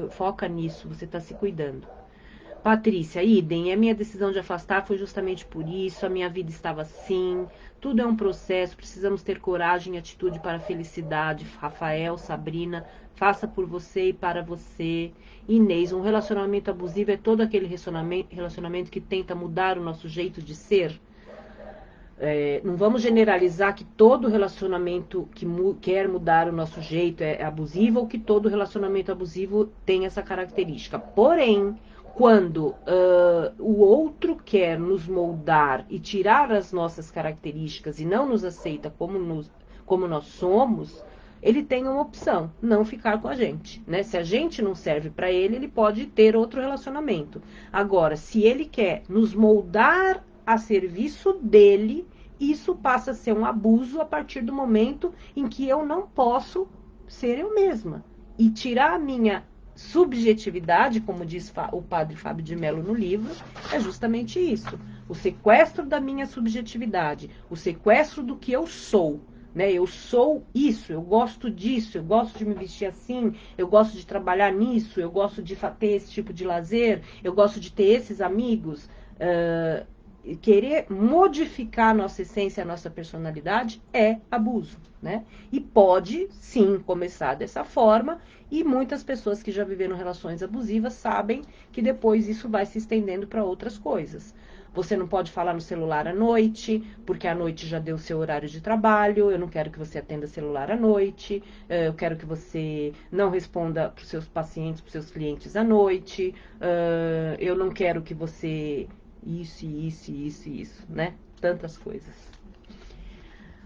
Foca nisso, você está se cuidando. Patrícia, idem, a minha decisão de afastar foi justamente por isso, a minha vida estava assim, tudo é um processo, precisamos ter coragem e atitude para a felicidade. Rafael, Sabrina, faça por você e para você. Inês, um relacionamento abusivo é todo aquele relacionamento que tenta mudar o nosso jeito de ser. Não vamos generalizar que todo relacionamento que quer mudar o nosso jeito é abusivo ou que todo relacionamento abusivo tem essa característica. Porém, quando o outro quer nos moldar e tirar as nossas características e não nos aceita como nós somos, ele tem uma opção, não ficar com a gente, né? Se a gente não serve para ele, ele pode ter outro relacionamento. Agora, se ele quer nos moldar a serviço dele, isso passa a ser um abuso a partir do momento em que eu não posso ser eu mesma. E tirar a minha subjetividade, como diz o padre Fábio de Mello no livro, é justamente isso. O sequestro da minha subjetividade, o sequestro do que eu sou. Né? Eu sou isso, eu gosto disso, eu gosto de me vestir assim, eu gosto de trabalhar nisso, eu gosto de ter esse tipo de lazer, eu gosto de ter esses amigos. Querer modificar a nossa essência, a nossa personalidade é abuso, né? E pode, sim, começar dessa forma, e muitas pessoas que já viveram relações abusivas sabem que depois isso vai se estendendo para outras coisas. Você não pode falar no celular à noite, porque à noite já deu o seu horário de trabalho, eu não quero que você atenda celular à noite, eu quero que você não responda para os seus pacientes, para os seus clientes à noite, eu não quero que você... isso, né? Tantas coisas.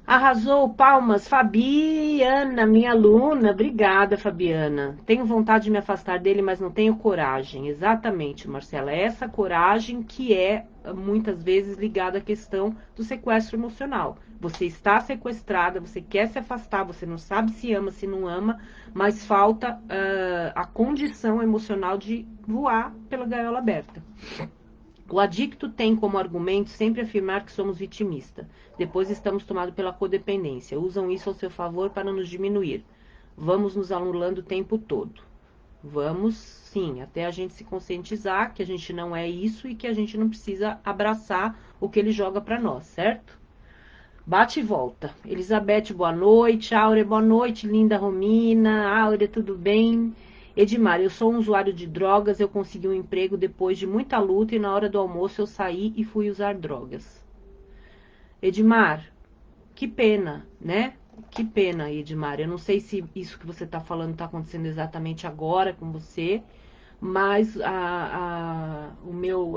Arrasou, palmas, Fabiana, minha aluna, obrigada, Fabiana. Tenho vontade de me afastar dele, mas não tenho coragem. Exatamente, Marcela, é essa coragem que é muitas vezes ligada à questão do sequestro emocional. Você está sequestrada, você quer se afastar, você não sabe se ama, se não ama, mas falta a condição emocional de voar pela gaiola aberta. O adicto tem como argumento sempre afirmar que somos vitimistas. Depois estamos tomados pela codependência. Usam isso ao seu favor para nos diminuir. Vamos nos anulando o tempo todo. Vamos, sim, até a gente se conscientizar que a gente não é isso e que a gente não precisa abraçar o que ele joga para nós, certo? Bate e volta. Elizabeth, boa noite. Áurea, boa noite. Linda Romina. Áurea, tudo bem? Edmar, eu sou um usuário de drogas, eu consegui um emprego depois de muita luta e na hora do almoço eu saí e fui usar drogas. Edmar, que pena, né? Que pena, Edmar. Eu não sei se isso que você está falando está acontecendo exatamente agora com você, mas a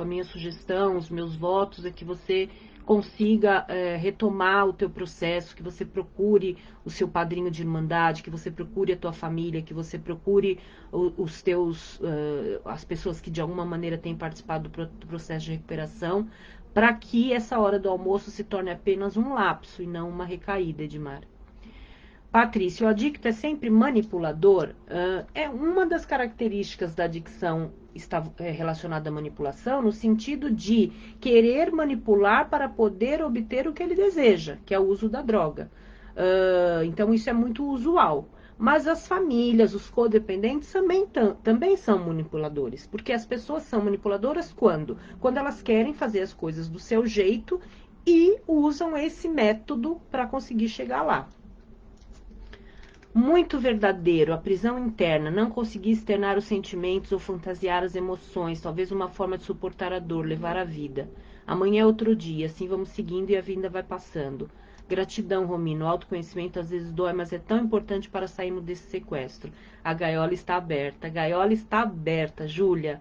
minha sugestão, os meus votos é que você consiga retomar o teu processo, que você procure o seu padrinho de irmandade, que você procure a tua família, que você procure os teus, as pessoas que de alguma maneira têm participado do processo de recuperação, para que essa hora do almoço se torne apenas um lapso e não uma recaída, Edmar. Patrícia, o adicto é sempre manipulador? É uma das características da adicção está relacionada à manipulação, no sentido de querer manipular para poder obter o que ele deseja, que é o uso da droga. Então, isso é muito usual. Mas as famílias, os codependentes também são manipuladores, porque as pessoas são manipuladoras quando? Quando elas querem fazer as coisas do seu jeito e usam esse método para conseguir chegar lá. Muito verdadeiro, a prisão interna, não conseguir externar os sentimentos ou fantasiar as emoções, talvez uma forma de suportar a dor, levar a vida. Amanhã é outro dia, assim vamos seguindo e a vida vai passando. Gratidão, Romino, o autoconhecimento às vezes dói, mas é tão importante para sairmos desse sequestro. A gaiola está aberta, Júlia.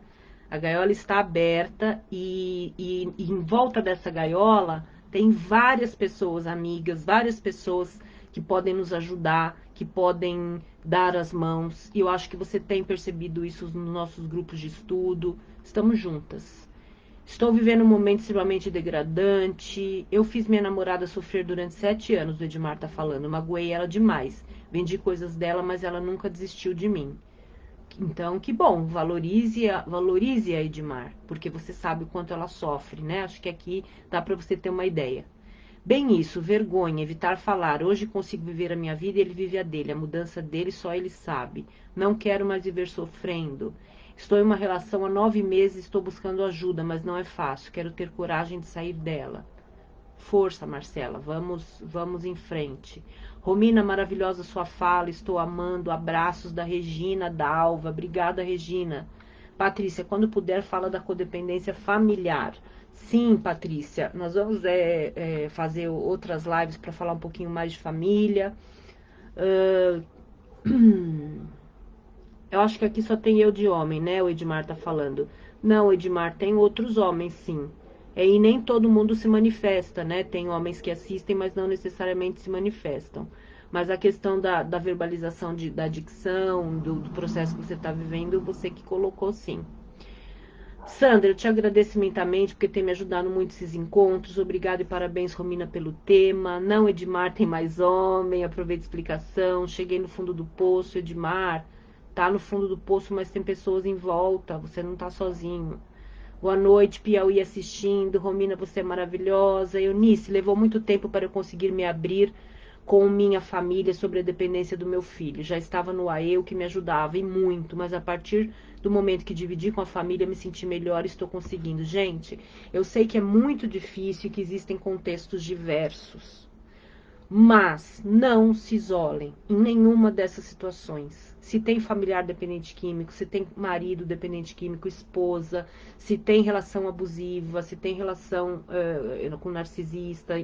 A gaiola está aberta e em volta dessa gaiola tem várias pessoas amigas, várias pessoas que podem nos ajudar, que podem dar as mãos. E eu acho que você tem percebido isso nos nossos grupos de estudo. Estamos juntas. Estou vivendo um momento extremamente degradante. Eu fiz minha namorada sofrer durante 7 anos, o Edmar tá falando. Magoei ela demais. Vendi coisas dela, mas ela nunca desistiu de mim. Então, que bom, valorize a Edmar, porque você sabe o quanto ela sofre, né? Acho que aqui dá para você ter uma ideia. Bem isso, vergonha, evitar falar. Hoje consigo viver a minha vida e ele vive a dele. A mudança dele só ele sabe. Não quero mais viver sofrendo. Estou em uma relação há 9 meses, estou buscando ajuda, mas não é fácil. Quero ter coragem de sair dela. Força, Marcela, vamos em frente. Romina, maravilhosa sua fala, estou amando. Abraços da Regina Dalva. Obrigada, Regina. Patrícia, quando puder, fala da codependência familiar. Sim, Patrícia, nós vamos fazer outras lives para falar um pouquinho mais de família. Eu acho que aqui só tem eu de homem, né? O Edmar tá falando. Não, Edmar, tem outros homens, sim. E nem todo mundo se manifesta, né? Tem homens que assistem, mas não necessariamente se manifestam. Mas a questão da verbalização da adicção, do processo que você está vivendo, você que colocou, sim. Sandra, eu te agradeço imensamente porque tem me ajudado muito esses encontros. Obrigada e parabéns, Romina, pelo tema. Não, Edmar, tem mais homem. Aproveita a explicação. Cheguei no fundo do poço, Edmar. Tá no fundo do poço, mas tem pessoas em volta. Você não tá sozinho. Boa noite, Piauí assistindo. Romina, você é maravilhosa. Eunice, levou muito tempo para eu conseguir me abrir com minha família sobre a dependência do meu filho. Já estava no AE, o que me ajudava, e muito, mas a partir do momento que dividi com a família, me senti melhor e estou conseguindo. Gente, eu sei que é muito difícil e que existem contextos diversos, mas não se isolem em nenhuma dessas situações. Se tem familiar dependente químico, se tem marido dependente químico, esposa, se tem relação abusiva, se tem relação com narcisista,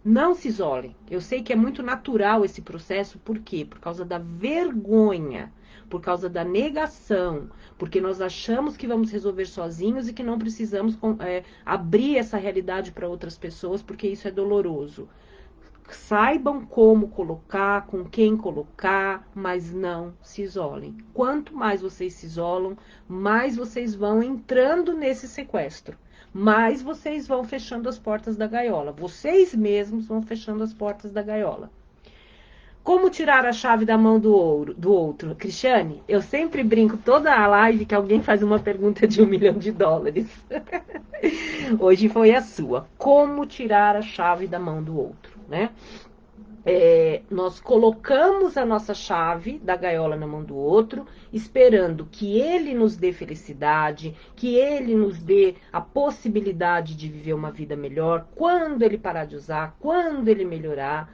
não se isolem. Eu sei que é muito natural esse processo, por quê? Por causa da vergonha, por causa da negação, porque nós achamos que vamos resolver sozinhos e que não precisamos abrir essa realidade para outras pessoas, porque isso é doloroso. saibam como colocar, com quem colocar, mas não se isolem. Quanto mais vocês se isolam, mais vocês vão entrando nesse sequestro. Mais vocês vão fechando as portas da gaiola. Vocês mesmos vão fechando as portas da gaiola. Como tirar a chave da mão do outro? Cristiane, eu sempre brinco toda a live que alguém faz uma pergunta de $1 milhão. Hoje foi a sua. Como tirar a chave da mão do outro, né? Nós colocamos a nossa chave da gaiola na mão do outro, esperando que ele nos dê felicidade, que ele nos dê a possibilidade de viver uma vida melhor, quando ele parar de usar, quando ele melhorar.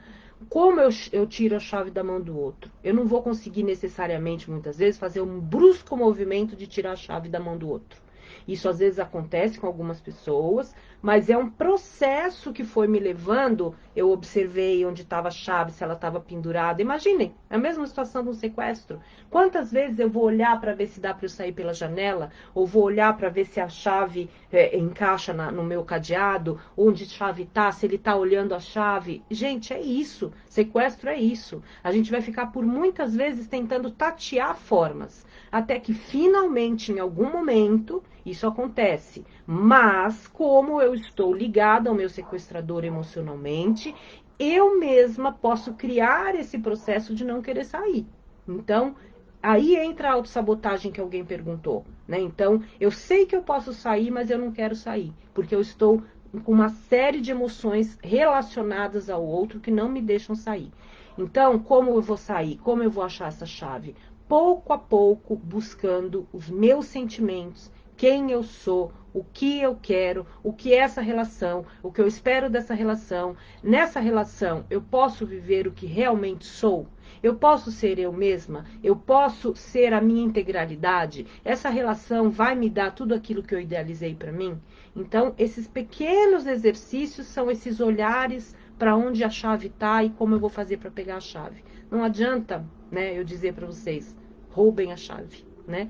Como eu tiro a chave da mão do outro? Eu não vou conseguir necessariamente, muitas vezes, fazer um brusco movimento de tirar a chave da mão do outro. Isso às vezes acontece com algumas pessoas, mas é um processo que foi me levando. Eu observei onde estava a chave, se ela estava pendurada. Imaginem, é a mesma situação de um sequestro. Quantas vezes eu vou olhar para ver se dá para eu sair pela janela, ou vou olhar para ver se a chave encaixa no meu cadeado, onde a chave está, se ele está olhando a chave. Gente, é isso. Sequestro é isso. A gente vai ficar por muitas vezes tentando tatear formas, até que finalmente, em algum momento, isso acontece. Mas, como eu estou ligada ao meu sequestrador emocionalmente, eu mesma posso criar esse processo de não querer sair. Então, aí entra a autossabotagem que alguém perguntou, né? Então, eu sei que eu posso sair, mas eu não quero sair, porque eu estou com uma série de emoções relacionadas ao outro que não me deixam sair. Então, como eu vou sair? Como eu vou achar essa chave? Pouco a pouco, buscando os meus sentimentos, quem eu sou, o que eu quero, o que é essa relação, o que eu espero dessa relação. Nessa relação, eu posso viver o que realmente sou? Eu posso ser eu mesma? Eu posso ser a minha integralidade? Essa relação vai me dar tudo aquilo que eu idealizei para mim? Então, esses pequenos exercícios são esses olhares para onde a chave está e como eu vou fazer para pegar a chave. Não adianta, né, eu dizer para vocês, roubem a chave, né?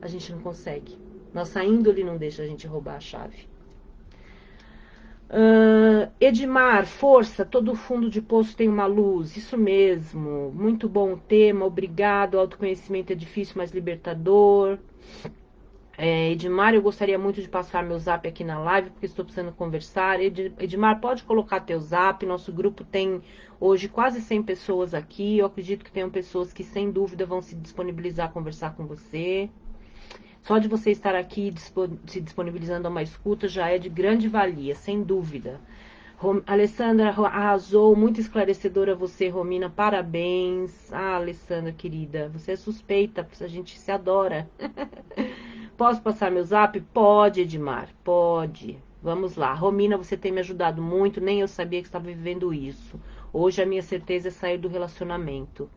A gente não consegue. Nossa índole não deixa a gente roubar a chave. Edmar, força, todo fundo de poço tem uma luz. Isso mesmo, muito bom o tema, obrigado. Autoconhecimento é difícil, mas libertador. Edmar, eu gostaria muito de passar meu zap aqui na live, porque estou precisando conversar. Edmar, pode colocar teu zap, nosso grupo tem hoje quase 100 pessoas aqui, eu acredito que tenham pessoas que sem dúvida vão se disponibilizar a conversar com você. Só de você estar aqui se disponibilizando a uma escuta já é de grande valia, sem dúvida. Alessandra arrasou, muito esclarecedora você, Romina, parabéns. Ah, Alessandra, querida, você é suspeita, a gente se adora. Posso passar meu zap? Pode, Edmar, pode. Vamos lá. Romina, você tem me ajudado muito, nem eu sabia que estava vivendo isso. Hoje a minha certeza é sair do relacionamento.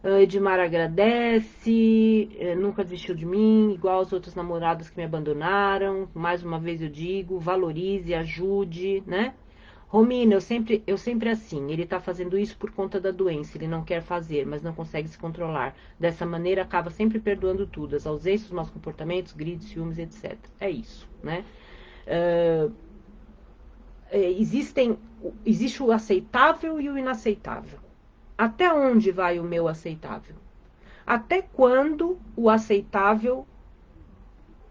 Edmar agradece, nunca desistiu de mim, igual as outras namoradas que me abandonaram. Mais uma vez eu digo, valorize, ajude, né? Romina, eu sempre assim, ele tá fazendo isso por conta da doença, ele não quer fazer, mas não consegue se controlar. Dessa maneira, acaba sempre perdoando tudo, as ausências, os maus comportamentos, gritos, ciúmes, etc. É isso, né? Existe o aceitável e o inaceitável. Até onde vai o meu aceitável? Até quando o aceitável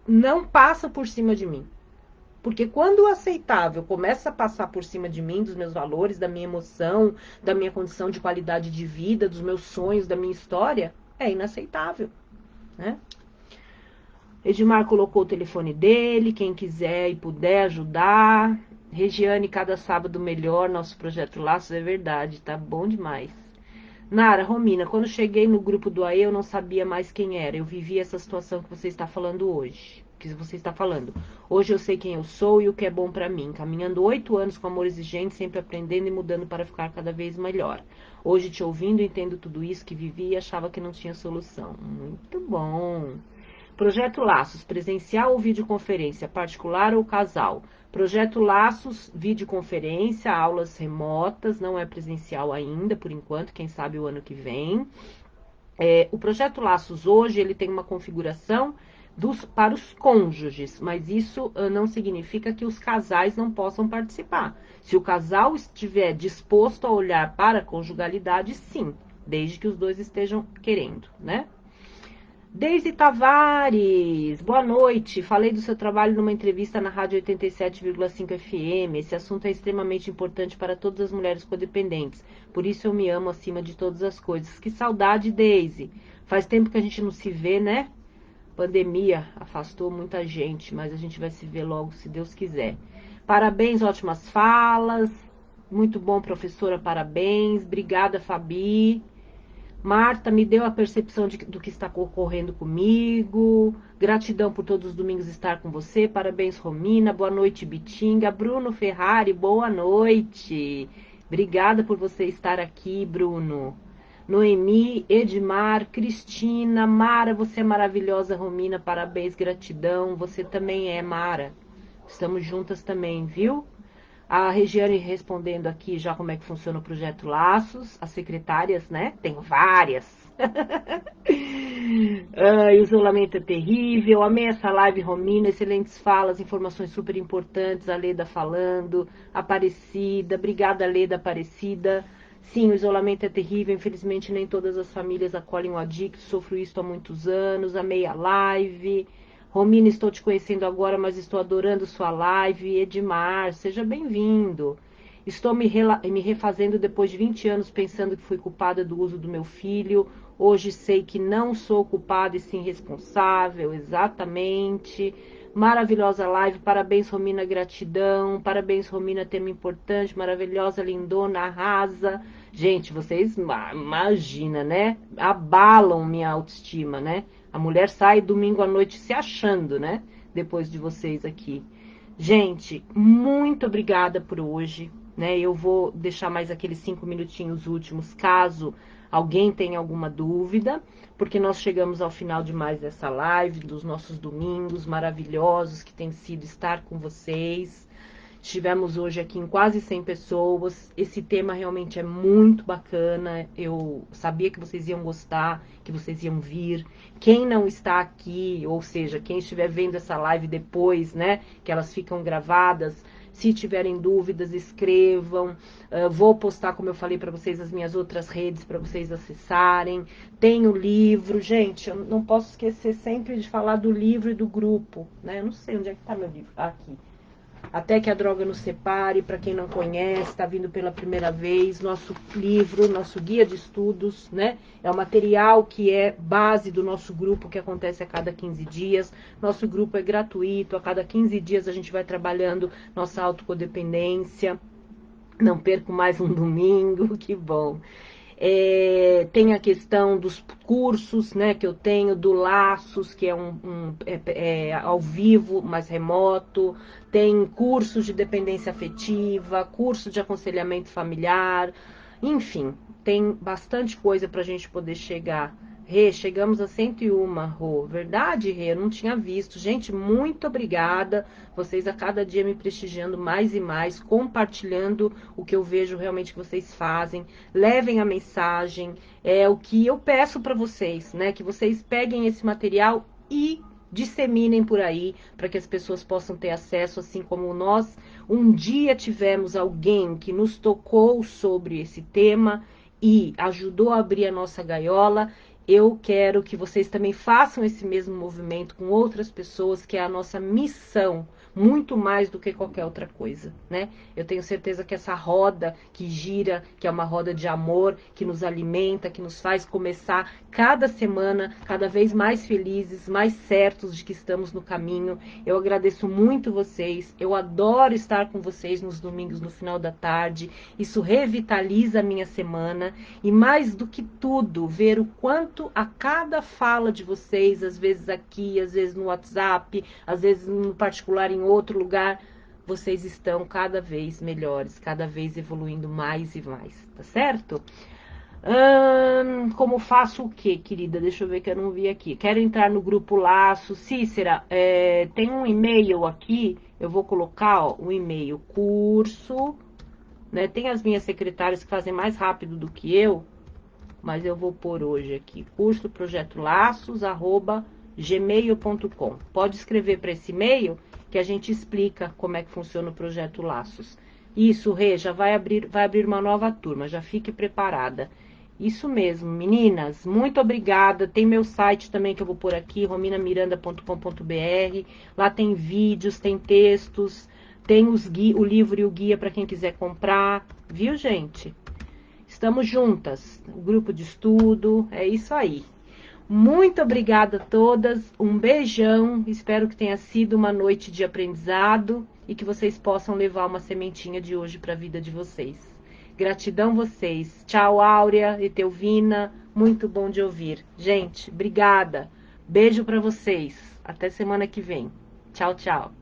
não passa por cima de mim? Porque quando o aceitável começa a passar por cima de mim, dos meus valores, da minha emoção, da minha condição de qualidade de vida, dos meus sonhos, da minha história, é inaceitável, né? Edmar colocou o telefone dele, quem quiser e puder ajudar. Regiane, cada sábado melhor, nosso projeto Laços é verdade, tá bom demais. Nara, Romina, quando cheguei no grupo do AE, eu não sabia mais quem era. Eu vivi essa situação que você está falando hoje. Que você está falando. Hoje eu sei quem eu sou e o que é bom pra mim. Caminhando 8 anos com amor exigente, sempre aprendendo e mudando para ficar cada vez melhor. Hoje, te ouvindo, entendo tudo isso que vivi e achava que não tinha solução. Muito bom. Projeto Laços, presencial ou videoconferência, particular ou casal? Projeto Laços, videoconferência, aulas remotas, não é presencial ainda, por enquanto, quem sabe o ano que vem. O Projeto Laços hoje, ele tem uma configuração para os cônjuges, mas isso não significa que os casais não possam participar. Se o casal estiver disposto a olhar para a conjugalidade, sim, desde que os dois estejam querendo, né? Deise Tavares, boa noite. Falei do seu trabalho numa entrevista na Rádio 87,5 FM. Esse assunto é extremamente importante para todas as mulheres codependentes. Por isso eu me amo acima de todas as coisas. Que saudade, Deise. Faz tempo que a gente não se vê, né? Pandemia afastou muita gente, mas a gente vai se ver logo, se Deus quiser. Parabéns, ótimas falas. Muito bom, professora, parabéns. Obrigada, Fabi. Marta, me deu a percepção do que está ocorrendo comigo. Gratidão por todos os domingos estar com você. Parabéns, Romina. Boa noite, Bitinga. Bruno Ferrari, boa noite. Obrigada por você estar aqui, Bruno. Noemi, Edmar, Cristina, Mara, você é maravilhosa, Romina. Parabéns, gratidão. Você também é, Mara. Estamos juntas também, viu? A Regiane respondendo aqui já como é que funciona o projeto Laços, as secretárias, né? Tem várias. Isolamento é terrível. Amei essa live, Romina. Excelentes falas, informações super importantes. A Leda falando. Aparecida. Obrigada, Leda Aparecida. Sim, o isolamento é terrível. Infelizmente, nem todas as famílias acolhem o adicto. Sofro isso há muitos anos. Amei a live. Romina, estou te conhecendo agora, mas estou adorando sua live. Edmar, seja bem-vindo. Estou me refazendo depois de 20 anos pensando que fui culpada do uso do meu filho. Hoje sei que não sou culpada e sim responsável, exatamente. Maravilhosa live, parabéns, Romina, gratidão. Parabéns, Romina, tema importante, maravilhosa, lindona, arrasa. Gente, vocês imaginam, né? Abalam minha autoestima, né? A mulher sai domingo à noite se achando, né? Depois de vocês aqui. Gente, muito obrigada por hoje, né? Eu vou deixar mais aqueles 5 minutinhos últimos, caso alguém tenha alguma dúvida, porque nós chegamos ao final de mais dessa live, dos nossos domingos maravilhosos, que tem sido estar com vocês. Estivemos hoje aqui em quase 100 pessoas. Esse tema realmente é muito bacana. Eu sabia que vocês iam gostar, que vocês iam vir. Quem não está aqui, ou seja, quem estiver vendo essa live depois, né, que elas ficam gravadas, se tiverem dúvidas, escrevam. Vou postar, como eu falei para vocês, as minhas outras redes para vocês acessarem. Tem o livro. Gente, eu não posso esquecer sempre de falar do livro e do grupo, né? Eu não sei onde é que está meu livro. Aqui. Até que a droga nos separe, para quem não conhece, está vindo pela primeira vez, nosso livro, nosso guia de estudos, né? É o material que é base do nosso grupo, que acontece a cada 15 dias. Nosso grupo é gratuito, a cada 15 dias a gente vai trabalhando nossa autocodependência. Não perco mais um domingo, que bom. Tem a questão dos cursos, né, que eu tenho, do Laços, que é ao vivo, mas remoto. Tem cursos de dependência afetiva, curso de aconselhamento familiar. Enfim, tem bastante coisa para a gente poder chegar. Rê, chegamos a 101, Rô. Verdade, Rê? Eu não tinha visto. Gente, muito obrigada. Vocês a cada dia me prestigiando mais e mais, compartilhando o que eu vejo realmente que vocês fazem. Levem a mensagem. É o que eu peço para vocês, né? Que vocês peguem esse material e disseminem por aí, para que as pessoas possam ter acesso, assim como nós um dia tivemos alguém que nos tocou sobre esse tema e ajudou a abrir a nossa gaiola. Eu quero que vocês também façam esse mesmo movimento com outras pessoas, que é a nossa missão, muito mais do que qualquer outra coisa, né? Eu tenho certeza que essa roda que gira, que é uma roda de amor, que nos alimenta, que nos faz começar cada semana cada vez mais felizes, mais certos de que estamos no caminho. Eu agradeço muito vocês, eu adoro estar com vocês nos domingos no final da tarde, isso revitaliza a minha semana e mais do que tudo, ver o quanto a cada fala de vocês, às vezes aqui, às vezes no WhatsApp, às vezes no particular em outro lugar, vocês estão cada vez melhores, cada vez evoluindo mais e mais, tá certo? Como faço o quê, querida? Deixa eu ver que eu não vi aqui. Quero entrar no grupo Laço. Cícera, tem um e-mail aqui, eu vou colocar o e-mail curso, né? Tem as minhas secretárias que fazem mais rápido do que eu, mas eu vou pôr hoje aqui, curso projeto laços, gmail.com. Pode escrever para esse e-mail que a gente explica como é que funciona o projeto Laços. Isso, Rê, já vai abrir uma nova turma, já fique preparada. Isso mesmo, meninas, muito obrigada. Tem meu site também que eu vou pôr aqui, rominamiranda.com.br. Lá tem vídeos, tem textos, tem o livro e o guia para quem quiser comprar. Viu, gente? Estamos juntas, o grupo de estudo, é isso aí. Muito obrigada a todas, um beijão, espero que tenha sido uma noite de aprendizado e que vocês possam levar uma sementinha de hoje para a vida de vocês. Gratidão vocês. Tchau, Áurea, Etelvina, muito bom de ouvir. Gente, obrigada. Beijo para vocês. Até semana que vem. Tchau, tchau.